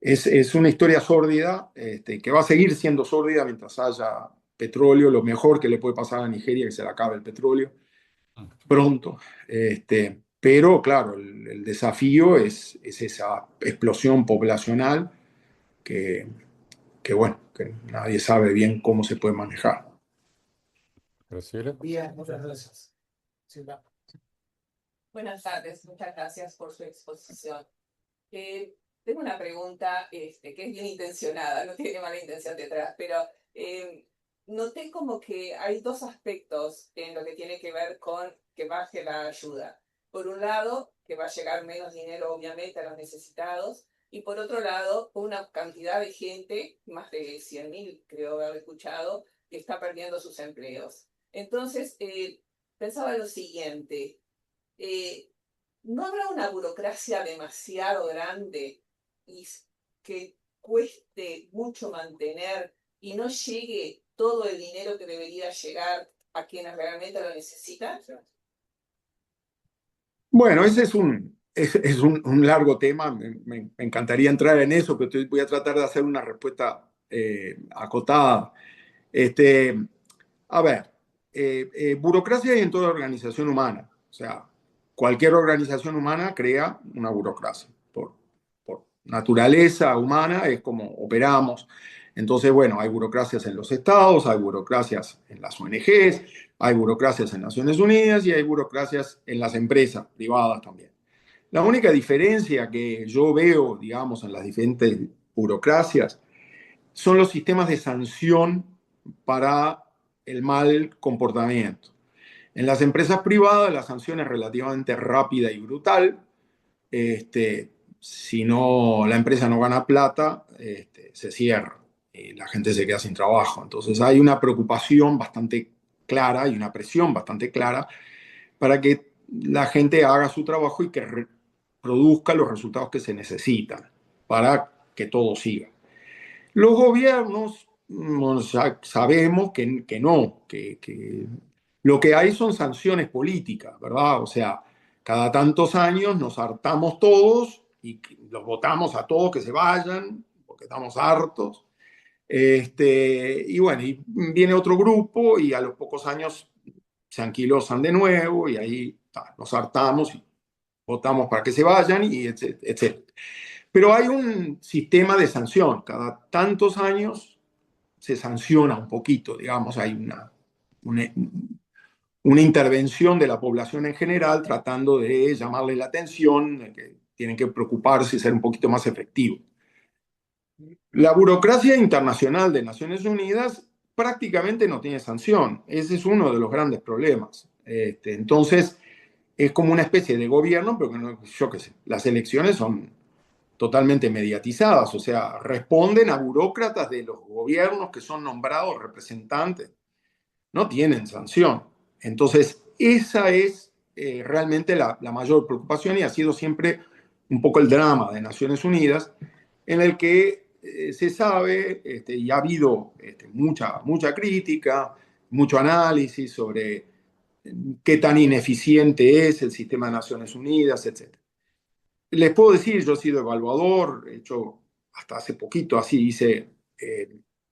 es una historia sórdida que va a seguir siendo sórdida mientras haya petróleo. Lo mejor que le puede pasar a Nigeria es que se le acabe el petróleo pronto. Pero claro, el desafío es esa explosión poblacional que, bueno, que nadie sabe bien cómo se puede manejar. Graciela. Bien, muchas gracias. Silvia. Buenas tardes, muchas gracias por su exposición. Tengo una pregunta que es bien intencionada, no tiene mala intención detrás, pero noté como que hay dos aspectos en lo que tiene que ver con que baje la ayuda. Por un lado, que va a llegar menos dinero obviamente a los necesitados, y por otro lado, una cantidad de gente, más de 100.000 creo haber escuchado, que está perdiendo sus empleos. Entonces, pensaba lo siguiente, ¿no habrá una burocracia demasiado grande y que cueste mucho mantener y no llegue todo el dinero que debería llegar a quienes realmente lo necesitan? Bueno, ese es un largo tema. Me encantaría entrar en eso, pero voy a tratar de hacer una respuesta acotada. A ver, burocracia hay en toda organización humana. O sea, cualquier organización humana crea una burocracia. Por naturaleza humana es como operamos. Entonces, bueno, hay burocracias en los estados, hay burocracias en las ONGs, hay burocracias en Naciones Unidas y hay burocracias en las empresas privadas también. La única diferencia que yo veo, digamos, en las diferentes burocracias son los sistemas de sanción para el mal comportamiento. En las empresas privadas la sanción es relativamente rápida y brutal. Si no, la empresa no gana plata, se cierra y la gente se queda sin trabajo. Entonces hay una preocupación bastante clara y una presión bastante clara para que la gente haga su trabajo y que produzca los resultados que se necesitan para que todo siga. Los gobiernos sabemos que no, que lo que hay son sanciones políticas, ¿verdad? O sea, cada tantos años nos hartamos todos y los votamos a todos que se vayan, porque estamos hartos. Y bueno, y viene otro grupo y a los pocos años se anquilosan de nuevo y ahí nos hartamos y votamos para que se vayan y etcétera. Pero hay un sistema de sanción. Cada tantos años se sanciona un poquito, digamos, hay una intervención de la población en general tratando de llamarle la atención, de que tienen que preocuparse y ser un poquito más efectivos. La burocracia internacional de Naciones Unidas prácticamente no tiene sanción. Ese es uno de los grandes problemas. Entonces, es como una especie de gobierno, pero que no, yo qué sé, las elecciones son totalmente mediatizadas, o sea, responden a burócratas de los gobiernos que son nombrados representantes, no tienen sanción. Entonces, esa es realmente la mayor preocupación y ha sido siempre un poco el drama de Naciones Unidas, en el que se sabe y ha habido mucha crítica, mucho análisis sobre qué tan ineficiente es el sistema de Naciones Unidas, etc. Les puedo decir, yo he sido evaluador, he hecho hasta hace poquito, así hice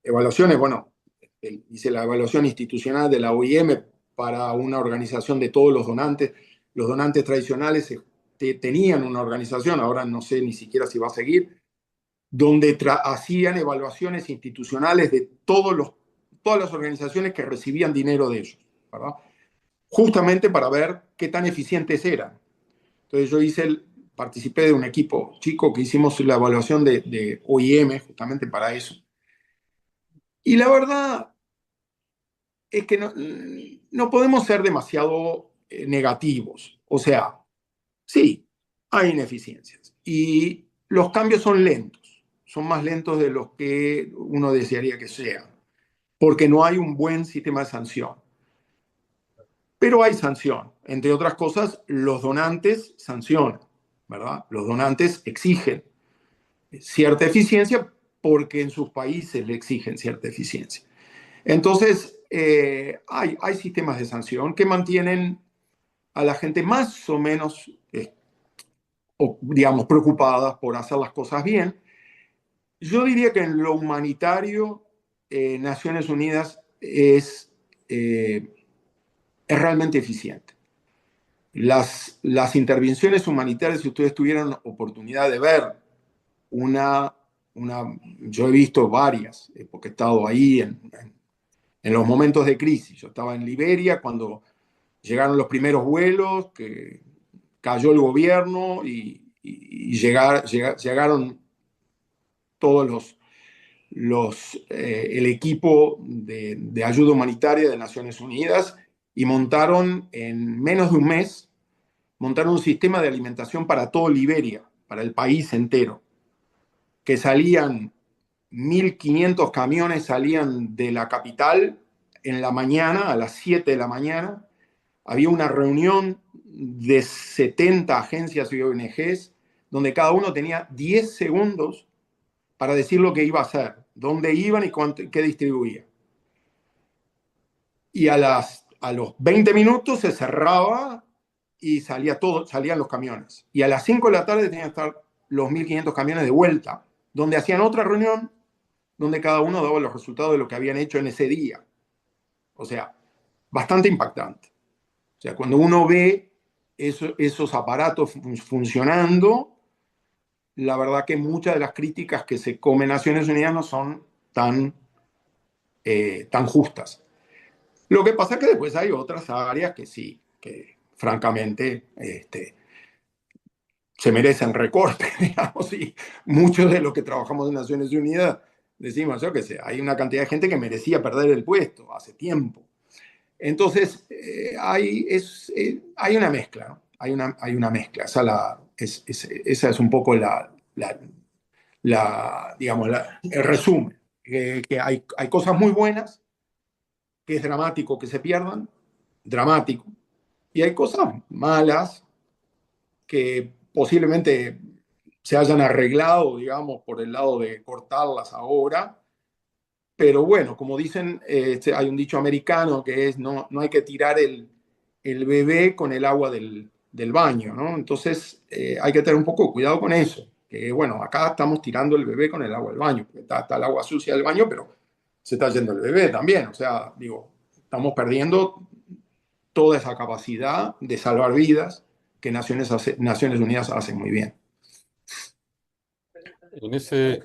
evaluaciones, bueno, hice la evaluación institucional de la OIM para una organización de todos los donantes. Los donantes tradicionales tenían una organización, ahora no sé ni siquiera si va a seguir, donde hacían evaluaciones institucionales de todas las organizaciones que recibían dinero de ellos, ¿verdad? Justamente para ver qué tan eficientes eran. Entonces yo participé de un equipo chico que hicimos la evaluación de OIM justamente para eso. Y la verdad es que no podemos ser demasiado negativos. O sea, sí, hay ineficiencias y los cambios son lentos, son más lentos de los que uno desearía que sean, porque no hay un buen sistema de sanción. Pero hay sanción. Entre otras cosas, los donantes sancionan, ¿verdad? Los donantes exigen cierta eficiencia porque en sus países le exigen cierta eficiencia. Entonces, hay sistemas de sanción que mantienen a la gente más o menos, digamos, preocupadas por hacer las cosas bien. Yo diría que en lo humanitario, Naciones Unidas es realmente eficiente. Las intervenciones humanitarias, si ustedes tuvieran oportunidad de ver yo he visto varias, porque he estado ahí en los momentos de crisis. Yo estaba en Liberia cuando llegaron los primeros vuelos, que cayó el gobierno y llegaron todos el equipo de ayuda humanitaria de Naciones Unidas y montaron en menos de un mes, montaron un sistema de alimentación para todo Liberia, para el país entero, que salían 1.500 camiones salían de la capital en la mañana, a las 7 de la mañana. Había una reunión de 70 agencias y ONGs, donde cada uno tenía 10 segundos para decir lo que iba a hacer, dónde iban y qué distribuía. Y a los 20 minutos se cerraba y salían los camiones. Y a las 5 de la tarde tenían que estar los 1.500 camiones de vuelta, donde hacían otra reunión donde cada uno daba los resultados de lo que habían hecho en ese día. O sea, bastante impactante. O sea, cuando uno ve esos aparatos funcionando, la verdad que muchas de las críticas que se comen Naciones Unidas no son tan justas. Lo que pasa es que después hay otras áreas que sí, que francamente se merecen recortes, digamos, y muchos de los que trabajamos en Naciones Unidas decimos, yo qué sé, hay una cantidad de gente que merecía perder el puesto hace tiempo. Entonces, hay una mezcla, ¿no? Hay una mezcla. Esa es un poco digamos, el resumen. Que hay cosas muy buenas, que es dramático que se pierdan, dramático. Y hay cosas malas que posiblemente se hayan arreglado, digamos, por el lado de cortarlas ahora. Pero bueno, como dicen, hay un dicho americano que es no hay que tirar el bebé con el agua del baño, ¿no? Entonces hay que tener un poco de cuidado con eso. Que bueno, acá estamos tirando el bebé con el agua del baño, porque está el agua sucia del baño, pero se está yendo el bebé también. O sea, digo, estamos perdiendo toda esa capacidad de salvar vidas que Naciones Unidas hacen muy bien. En ese,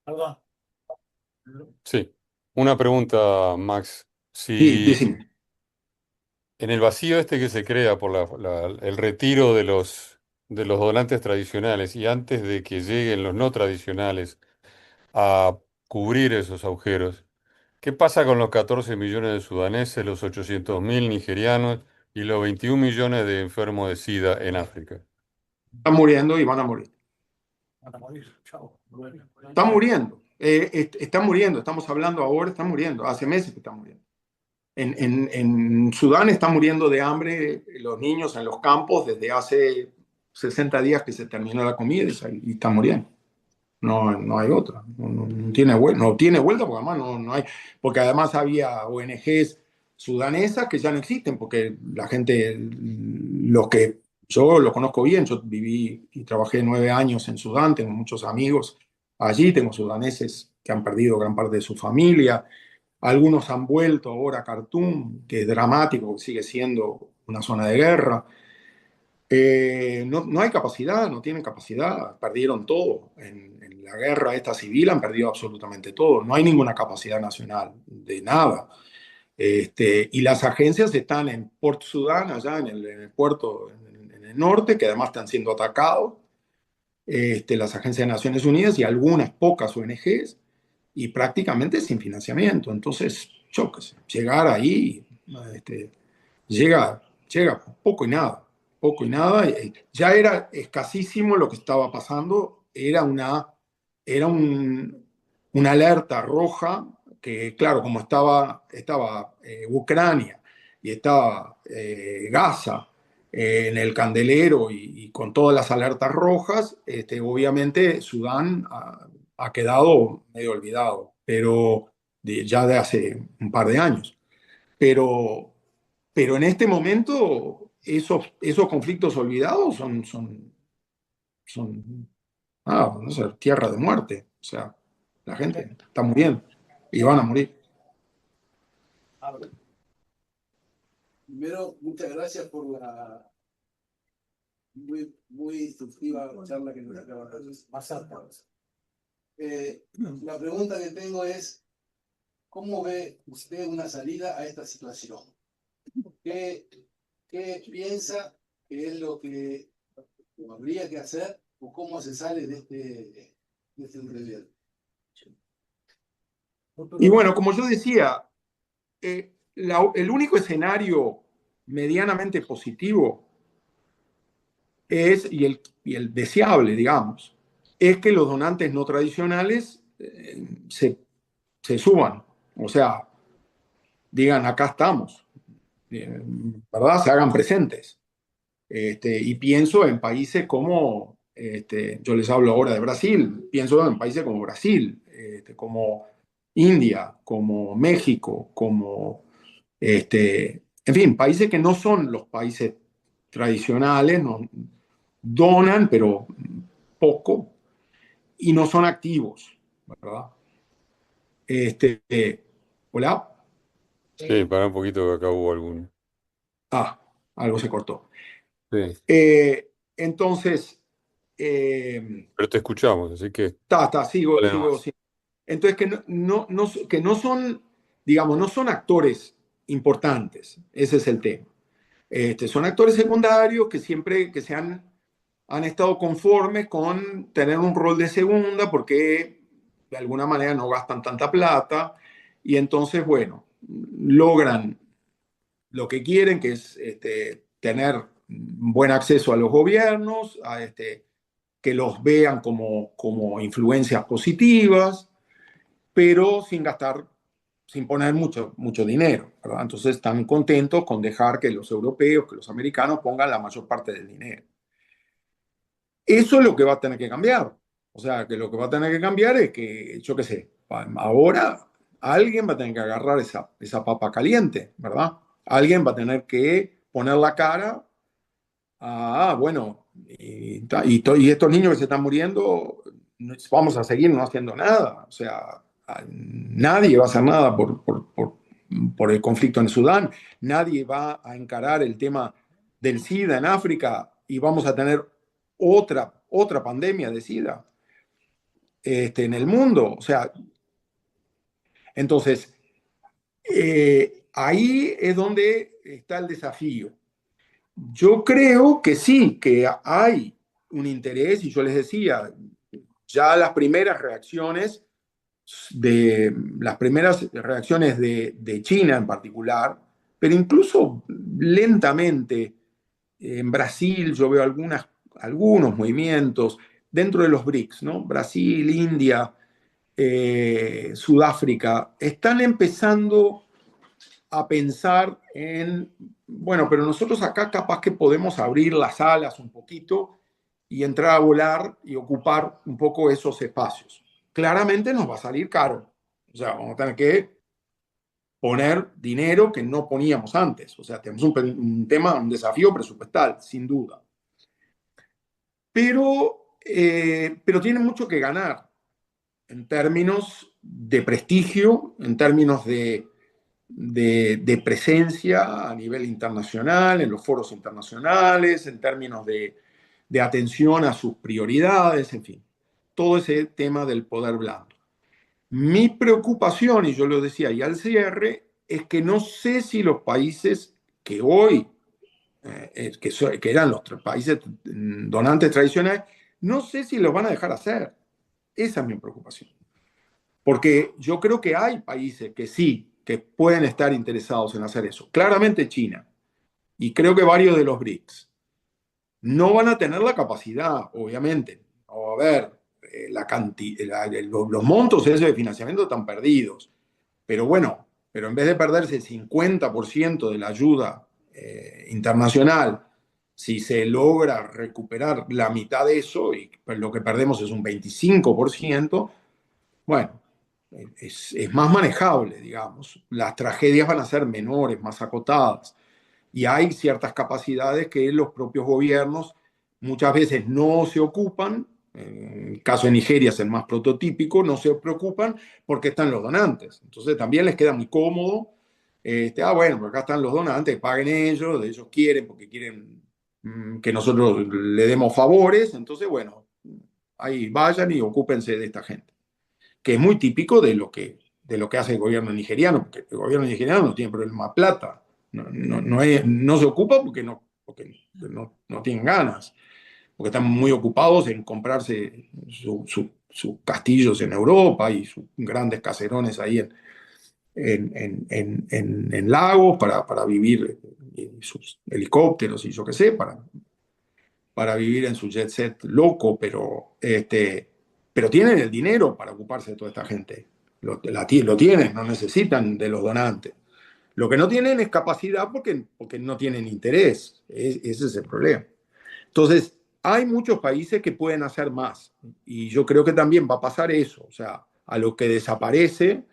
Perdón. sí, una pregunta, Max. Sí, Si decime. en el vacío este que se crea por el retiro de los donantes tradicionales y antes de que lleguen los no tradicionales a cubrir esos agujeros, ¿qué pasa con los 14 millones de sudaneses, los 800.000 nigerianos y los 21 millones de enfermos de SIDA en África? Están muriendo y van a morir. Van a morir. Chao. Están muriendo. Están muriendo. Estamos hablando ahora, están muriendo. Hace meses que están muriendo. En Sudán están muriendo de hambre los niños en los campos desde hace 60 días que se terminó la comida y están muriendo. No hay otra. No tiene vuelta. No tiene vuelta porque además no hay. Porque además había ONGs sudanesas que ya no existen porque la gente, yo lo conozco bien, yo viví y trabajé 9 años en Sudán, tengo muchos amigos allí, tengo sudaneses que han perdido gran parte de su familia. Algunos han vuelto ahora a Khartoum, que es dramático, que sigue siendo una zona de guerra. No hay capacidad, no tienen capacidad, perdieron todo. En la guerra esta civil han perdido absolutamente todo. No hay ninguna capacidad nacional de nada. Y las agencias están en Port Sudán, allá en el puerto en el norte, que además están siendo atacados. Las agencias de Naciones Unidas y algunas pocas ONGs, y prácticamente sin financiamiento. Entonces, yo qué sé, llegar ahí, llega, llega poco y nada, poco y nada. Ya era escasísimo lo que estaba pasando, era una alerta roja que, claro, como estaba Ucrania y estaba Gaza en el candelero y con todas las alertas rojas, obviamente Sudán ha quedado medio olvidado, pero ya de hace un par de años. Pero, pero en este momento esos conflictos olvidados son no sé, tierra de muerte. O sea, la gente está muriendo y van a morir. Primero, muchas gracias por la muy instructiva charla que nos acaba de hacer. La pregunta que tengo es, ¿cómo ve usted una salida a esta situación? ¿Qué piensa que es lo que habría que hacer o cómo se sale de este enredo? Y bueno, como yo decía, el único escenario medianamente positivo y el deseable, digamos, es que los donantes no tradicionales se suban. O sea, digan, acá estamos, ¿verdad? Se hagan presentes. Y pienso en países como, yo les hablo ahora de Brasil, pienso en países como Brasil, como India, como México, como, en fin, países que no son los países tradicionales, no, donan, pero poco, y no son activos, ¿verdad? Hola. Sí, para un poquito que acá hubo algún. Ah, algo se cortó. Sí, Entonces, eh, pero te escuchamos, así que sigo, dale sigo, nomás. sigo. Entonces, que no son, digamos, no son actores importantes, ese es el tema. Son actores secundarios que siempre que han estado conformes con tener un rol de segunda porque de alguna manera no gastan tanta plata y entonces, bueno, logran lo que quieren, que es tener buen acceso a los gobiernos, que los vean como influencias positivas, pero sin gastar, sin poner mucho dinero, ¿verdad? Entonces están contentos con dejar que los europeos, que los americanos pongan la mayor parte del dinero. Eso es lo que va a tener que cambiar. O sea, que lo que va a tener que cambiar es que, yo qué sé, ahora alguien va a tener que agarrar esa papa caliente, ¿verdad? Alguien va a tener que poner la cara bueno, y estos niños que se están muriendo, vamos a seguir no haciendo nada. O sea, nadie va a hacer nada por el conflicto en Sudán. Nadie va a encarar el tema del SIDA en África y vamos a tener otra pandemia de SIDA en el mundo. O sea, entonces, ahí es donde está el desafío. Yo creo que sí, que hay un interés, y yo les decía, ya las primeras reacciones de China en particular, pero incluso lentamente en Brasil yo veo algunos movimientos dentro de los BRICS, ¿no? Brasil, India, Sudáfrica, están empezando a pensar bueno, pero nosotros acá capaz que podemos abrir las alas un poquito y entrar a volar y ocupar un poco esos espacios. Claramente nos va a salir caro. O sea, vamos a tener que poner dinero que no poníamos antes. O sea, tenemos un desafío presupuestal, sin duda. Pero tienen mucho que ganar en términos de prestigio, en términos de de presencia a nivel internacional, en los foros internacionales, en términos de atención a sus prioridades, en fin, todo ese tema del poder blando. Mi preocupación, y yo lo decía y al cierre, es que no sé si los países que hoy, que eran los países donantes tradicionales, no sé si los van a dejar hacer. Esa es mi preocupación. Porque yo creo que hay países que sí, que pueden estar interesados en hacer eso. Claramente China, y creo que varios de los BRICS. No van a tener la capacidad, obviamente. O a ver, los montos esos de financiamiento están perdidos. Pero bueno, pero en vez de perderse el 50% de la ayuda internacional, si se logra recuperar la mitad de eso, y lo que perdemos es un 25%, bueno, es más manejable, digamos. Las tragedias van a ser menores, más acotadas. Y hay ciertas capacidades que los propios gobiernos muchas veces no se ocupan. En el caso de Nigeria es el más prototípico, no se preocupan porque están los donantes. Entonces también les queda muy cómodo. Bueno, pues acá están los donantes, paguen ellos quieren porque quieren que nosotros le demos favores. Entonces, bueno, ahí vayan y ocúpense de esta gente, que es muy típico de lo que hace el gobierno nigeriano, porque el gobierno nigeriano no tiene problema de plata, no se ocupa porque no tienen ganas, porque están muy ocupados en comprarse sus castillos en Europa y sus grandes caserones ahí en lagos para vivir, y sus helicópteros y yo qué sé, para vivir en su jet set loco, pero tienen el dinero para ocuparse de toda esta gente. Lo tienen, no necesitan de los donantes. Lo que no tienen es capacidad porque no tienen interés. Ese es el problema. Entonces, hay muchos países que pueden hacer más. Y yo creo que también va a pasar eso. O sea, a lo que desaparece,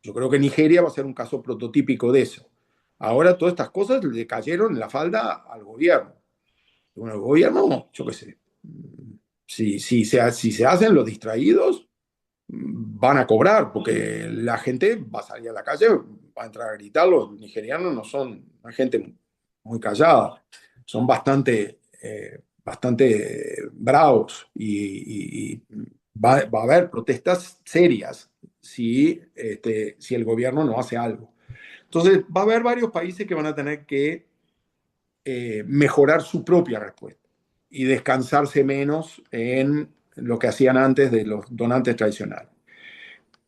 yo creo que Nigeria va a ser un caso prototípico de eso. Ahora todas estas cosas le cayeron en la falda al gobierno. Bueno, el gobierno, yo qué sé, si se hacen los distraídos, van a cobrar, porque la gente va a salir a la calle, va a entrar a gritar. Los nigerianos no son una gente muy callada, son bastante bravos y va a haber protestas serias si el gobierno no hace algo. Entonces, va a haber varios países que van a tener que mejorar su propia respuesta y descansarse menos en lo que hacían antes de los donantes tradicionales.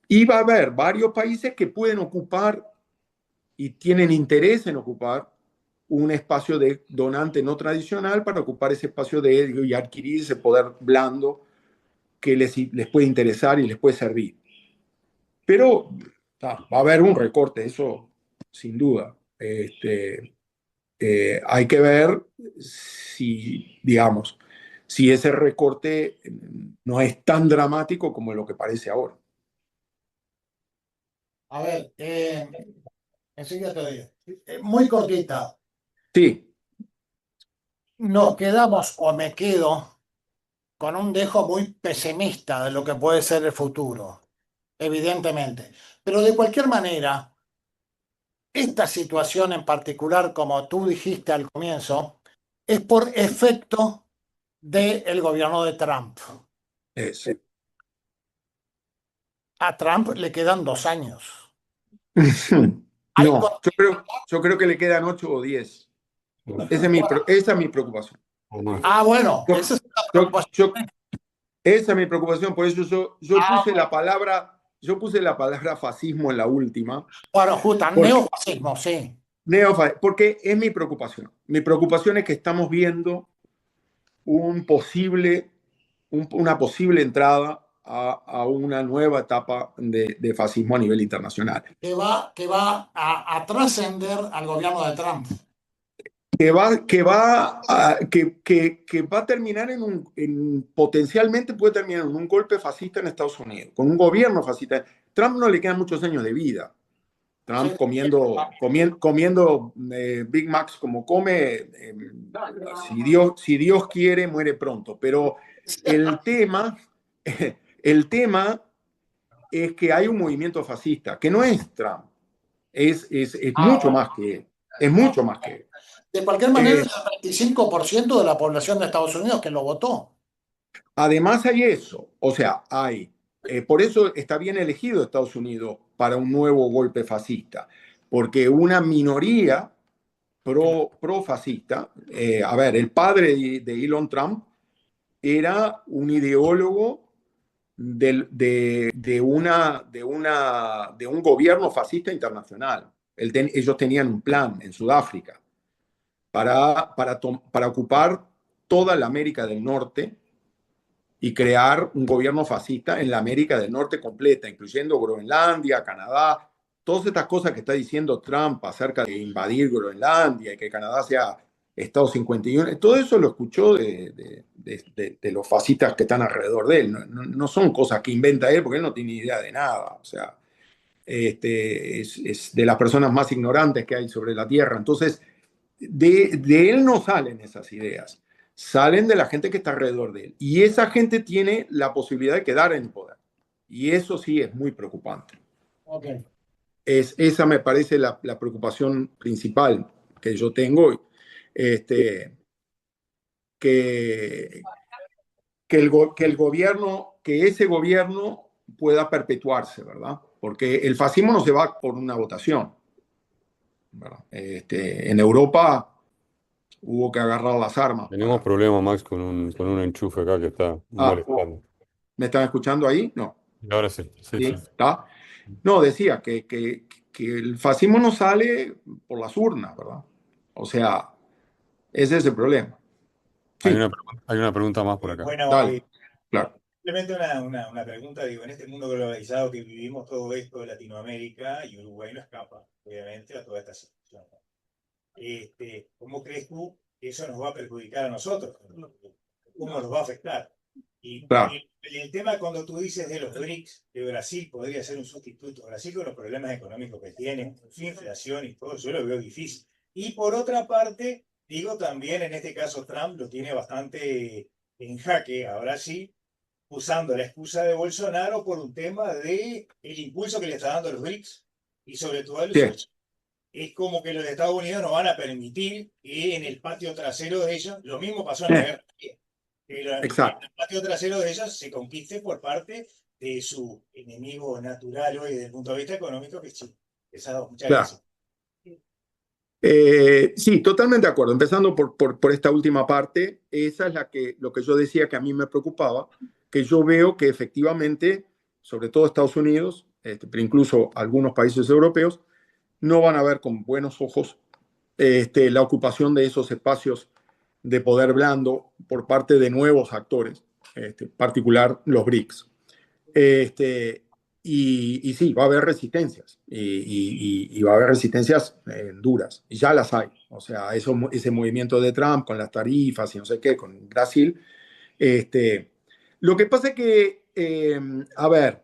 Y va a haber varios países que pueden ocupar y tienen interés en ocupar un espacio de donante no tradicional para ocupar ese espacio y adquirir ese poder blando que les puede interesar y les puede servir. Pero va a haber un recorte, eso sin duda. Hay que ver digamos, si ese recorte no es tan dramático como lo que parece ahora. A ver, enseguida te digo. Muy cortita. Sí, Nos quedamos o me quedo con un dejo muy pesimista de lo que puede ser el futuro, evidentemente. Pero de cualquier manera, esta situación en particular, como tú dijiste al comienzo, es por efecto del gobierno de Trump. eso. A Trump le quedan 2 años. No, yo creo que le quedan 8 o 10. Esa es mi preocupación. Bueno, Yo- esa es una yo- preocupación. Esa es mi preocupación, por eso yo puse la palabra fascismo en la última, Bueno, justo, porque, neofascismo, sí. porque es mi preocupación. Mi preocupación es que estamos viendo una posible entrada a una nueva etapa de fascismo a nivel internacional. Que va a trascender al gobierno de Trump. Que va a terminar potencialmente puede terminar en un golpe fascista en Estados Unidos, con un gobierno fascista. Trump no le quedan muchos años de vida. Trump Sí. comiendo Big Macs como come, si Dios quiere, muere pronto. Pero el tema, el tema es que hay un movimiento fascista, que no es Trump, Es mucho más que, es mucho más que. De cualquier manera, Eh, es el 25% de la población de Estados Unidos que lo votó. Además hay eso, o sea, por eso está bien elegido Estados Unidos para un nuevo golpe fascista, porque una minoría pro fascista, a ver, el padre de Elon Trump era un ideólogo de un gobierno fascista internacional. Ellos tenían un plan en Sudáfrica para ocupar toda la América del Norte y crear un gobierno fascista en la América del Norte completa, incluyendo Groenlandia, Canadá, todas estas cosas que está diciendo Trump acerca de invadir Groenlandia y que Canadá sea Estado 51, todo eso lo escuchó de los fascistas que están alrededor de él. No son cosas que inventa él porque él no tiene idea de nada. O sea, es de las personas más ignorantes que hay sobre la Tierra. Entonces, de él no salen esas ideas, salen de la gente que está alrededor de él. Y esa gente tiene la posibilidad de quedar en el poder. Y eso sí es muy preocupante. Okay. Esa me parece la preocupación principal que yo tengo, que el gobierno, que ese gobierno pueda perpetuarse, ¿verdad? Porque el fascismo no se va por una votación, ¿verdad? En Europa hubo que agarrar las armas. Tenemos problemas, Max, con un enchufe acá que está molestando. ¿Me están escuchando ahí? No. Ahora sí, sí, ¿Sí? sí. ¿Está? No, decía que el fascismo no sale por las urnas, ¿verdad? O sea, ese es el problema. Sí, Hay una pregunta más por acá. Bueno, dale, claro. simplemente una pregunta, digo, en este mundo globalizado que vivimos, todo esto de Latinoamérica y Uruguay no escapa, obviamente, a toda esta situación. ¿Cómo crees tú que eso nos va a perjudicar a nosotros? ¿Cómo nos va a afectar? Y Claro. el tema cuando tú dices de los BRICS, de Brasil podría ser un sustituto. Brasil con los problemas económicos que tiene, su inflación y todo, yo lo veo difícil. Y por otra parte, digo también, en este caso Trump lo tiene bastante en jaque a Brasil, usando la excusa de Bolsonaro por un tema de el impulso que le está dando los BRICS y sobre todo el uso. Sí. Es como que los Estados Unidos no van a permitir que en el patio trasero de ellos, lo mismo pasó en la Guerra Fría, que Exacto. el patio trasero de ellos se conquiste por parte de su enemigo natural hoy desde el punto de vista económico, que es China. Muchas Claro. gracias. Sí, totalmente de acuerdo. Empezando por esta última parte, esa es lo que yo decía que a mí me preocupaba, que yo veo que efectivamente, sobre todo Estados Unidos, pero incluso algunos países europeos, no van a ver con buenos ojos la ocupación de esos espacios de poder blando por parte de nuevos actores, en particular los BRICS. Y sí, va a haber resistencias, y va a haber resistencias duras, y ya las hay. O sea, ese movimiento de Trump con las tarifas y no sé qué, con Brasil. Lo que pasa es que, a ver,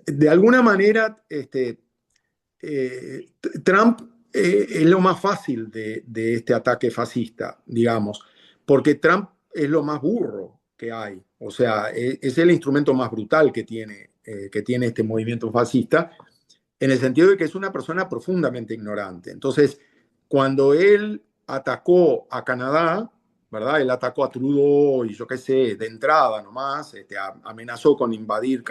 de alguna manera, Trump es lo más fácil de este ataque fascista, digamos, porque Trump es lo más burro que hay. O sea, es el instrumento más brutal que tiene este movimiento fascista, en el sentido de que es una persona profundamente ignorante. Entonces, cuando él atacó a Canadá, ¿verdad? Él atacó a Trudeau y yo qué sé, de entrada nomás, amenazó con invadir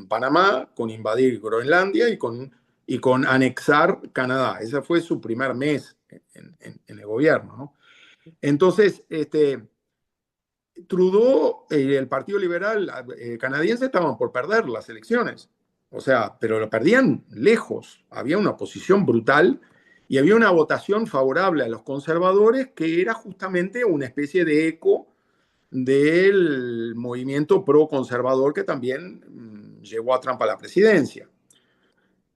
Panamá, con invadir Groenlandia y con anexar Canadá. Ese fue su primer mes en el gobierno, ¿no? Entonces, Trudeau y el Partido Liberal canadiense estaban por perder las elecciones. O sea, pero lo perdían lejos. Había una oposición brutal y había una votación favorable a los conservadores que era justamente una especie de eco del movimiento pro-conservador que también llevó a Trump a la presidencia.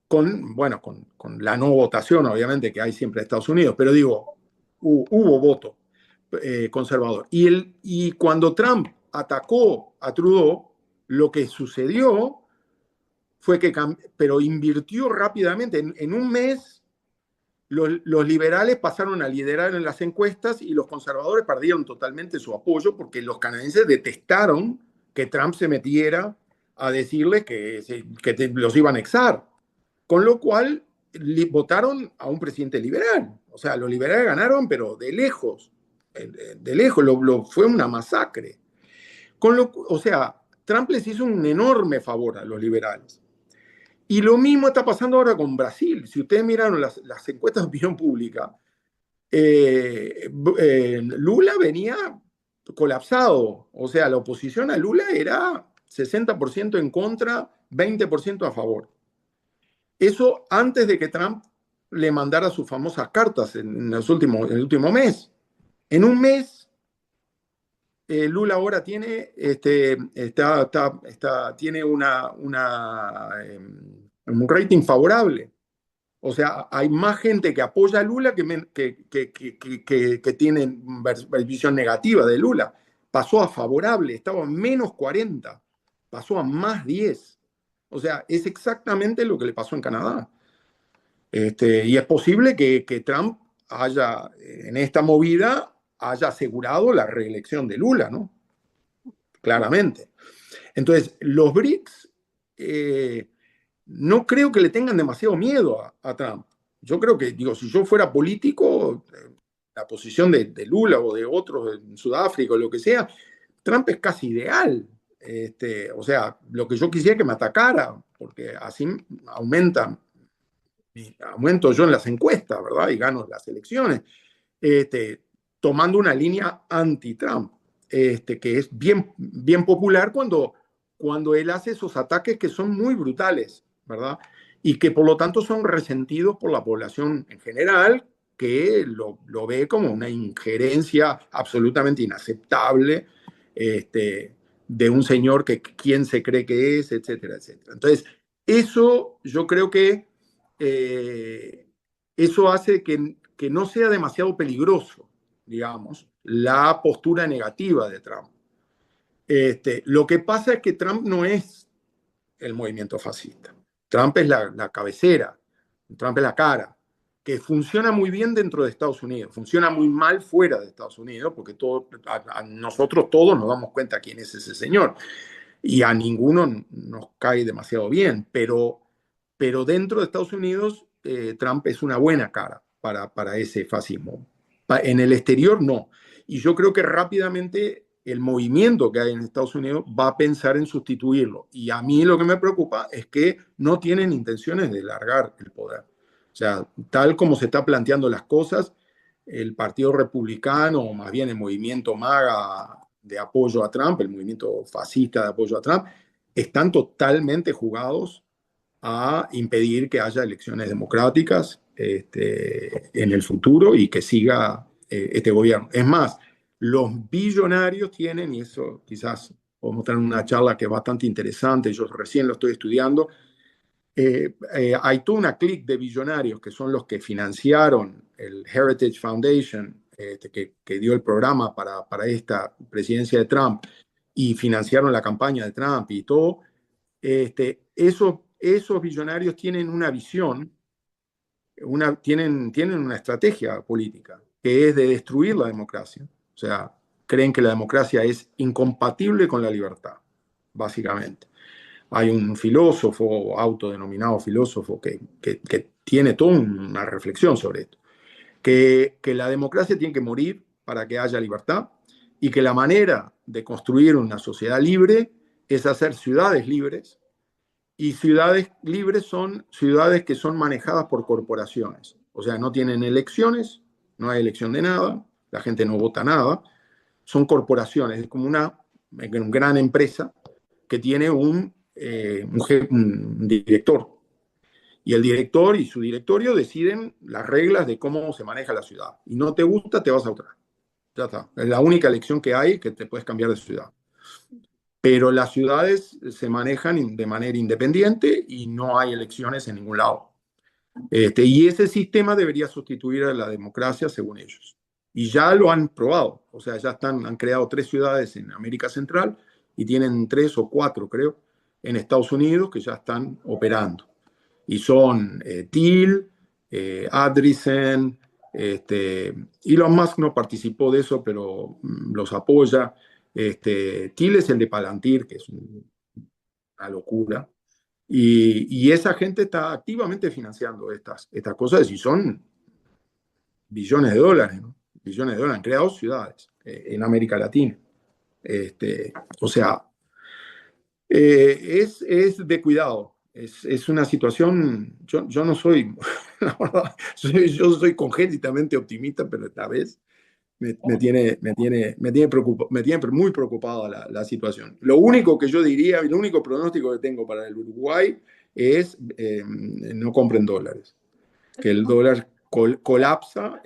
Con la no votación, obviamente, que hay siempre en Estados Unidos, pero digo, hubo voto conservador. Y cuando Trump atacó a Trudeau, lo que sucedió fue que, pero invirtió rápidamente. En un mes, los liberales pasaron a liderar en las encuestas y los conservadores perdieron totalmente su apoyo porque los canadienses detestaron que Trump se metiera a decirles que los iba a anexar. Con lo cual votaron a un presidente liberal. O sea, los liberales ganaron, pero de lejos. De lejos, fue una masacre. O sea, Trump les hizo un enorme favor a los liberales. Y lo mismo está pasando ahora con Brasil. Si ustedes miraron las encuestas de opinión pública, Lula venía colapsado. O sea, la oposición a Lula era 60% en contra, 20% a favor. Eso antes de que Trump le mandara sus famosas cartas en el último mes. En un mes, Lula ahora tiene, tiene un rating favorable. O sea, hay más gente que apoya a Lula que tiene visión negativa de Lula. Pasó a favorable, estaba en menos 40, pasó a más 10. O sea, es exactamente lo que le pasó en Canadá. Y es posible que Trump haya, en esta movida, haya asegurado la reelección de Lula, ¿no? Claramente. Entonces, los BRICS no creo que le tengan demasiado miedo a Trump. Yo creo que, digo, si yo fuera político, la posición de Lula o de otros en Sudáfrica o lo que sea, Trump es casi ideal. O sea, lo que yo quisiera es que me atacara, porque así aumento yo en las encuestas, ¿verdad? Y gano las elecciones, tomando una línea anti-Trump, que es bien popular cuando él hace esos ataques que son muy brutales, ¿verdad? Y que por lo tanto son resentidos por la población en general, que lo ve como una injerencia absolutamente inaceptable de un señor que quién se cree que es, etcétera, etcétera. Entonces, eso yo creo que eso hace que no sea demasiado peligroso, digamos, la postura negativa de Trump. Lo que pasa es que Trump no es el movimiento fascista. Trump es la cabecera, Trump es la cara, que funciona muy bien dentro de Estados Unidos, funciona muy mal fuera de Estados Unidos, porque nosotros todos nos damos cuenta quién es ese señor, y a ninguno nos cae demasiado bien, pero dentro de Estados Unidos Trump es una buena cara para ese fascismo. En el exterior no. Y yo creo que rápidamente el movimiento que hay en Estados Unidos va a pensar en sustituirlo. Y a mí lo que me preocupa es que no tienen intenciones de largar el poder. O sea, tal como se está planteando las cosas, el Partido Republicano, o más bien el movimiento MAGA de apoyo a Trump, el movimiento fascista de apoyo a Trump, están totalmente jugados a impedir que haya elecciones democráticas en el futuro y que siga este gobierno. Es más, los billonarios tienen, y eso quizás podemos tener una charla que es bastante interesante, yo recién lo estoy estudiando, hay toda una clique de billonarios que son los que financiaron el Heritage Foundation, que dio el programa para esta presidencia de Trump y financiaron la campaña de Trump y todo. Esos billonarios tienen una visión, tienen una estrategia política, que es de destruir la democracia. O sea, creen que la democracia es incompatible con la libertad, básicamente. Hay un filósofo, autodenominado filósofo, que tiene toda una reflexión sobre esto, que la democracia tiene que morir para que haya libertad y que la manera de construir una sociedad libre es hacer ciudades libres, y ciudades libres son ciudades que son manejadas por corporaciones. O sea, no tienen elecciones, no hay elección de nada, la gente no vota nada, son corporaciones, es como una gran empresa que tiene un director. Y el director y su directorio deciden las reglas de cómo se maneja la ciudad. Y no te gusta, te vas a otra. Ya está. Es la única elección que hay, que te puedes cambiar de ciudad. Pero las ciudades se manejan de manera independiente y no hay elecciones en ningún lado. Y ese sistema debería sustituir a la democracia según ellos. Y ya lo han probado. O sea, ya han creado 3 ciudades en América Central y tienen 3 o 4, creo, en Estados Unidos que ya están operando. Y son Thiel, Andreessen, Elon Musk no participó de eso, pero los apoya. Thiel es el de Palantir, que es una locura. Y esa gente está activamente financiando estas cosas y son billones de dólares, ¿no? Billones de dólares. Han creado ciudades en América Latina. O sea, es de cuidado. Es una situación, yo no soy, la verdad, yo soy congénitamente optimista, pero esta vez me tiene muy preocupada la situación. Lo único que yo diría, el único pronóstico que tengo para el Uruguay es no compren dólares, que el dólar colapsa,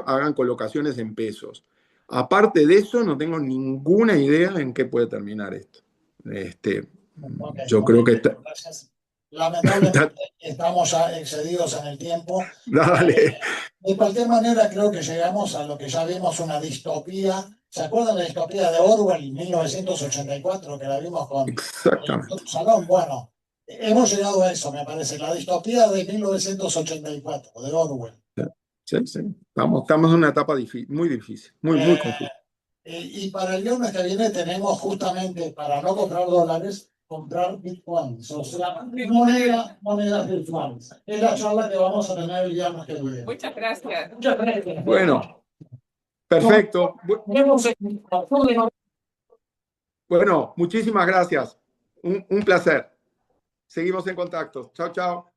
hagan colocaciones en pesos. Aparte de eso, no tengo ninguna idea en qué puede terminar esto. Ok, Yo creo que está, gracias. Lamentablemente estamos ya excedidos en el tiempo. dale. De cualquier manera, creo que llegamos a lo que ya vimos, una distopía. ¿Se acuerdan de la distopía de Orwell en 1984, que la vimos con Exactamente. Salón? Bueno, hemos llegado a eso, me parece, la distopía de 1984, de Orwell. Sí. Estamos en una etapa muy difícil, muy confusa. Y para el viernes que viene tenemos justamente, para no comprar dólares, comprar bitcoins, o sea, monedas virtuales. Es la charla que vamos a tener el viernes que viene. Muchas gracias. Muchas gracias. Bueno, perfecto. Bueno, muchísimas gracias. Un placer. Seguimos en contacto. Chao, chao.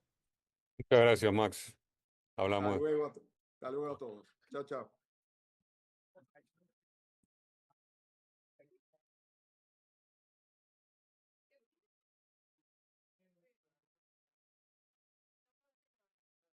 Muchas gracias, Max. Hablamos. Hasta luego a todos. Chao, chao.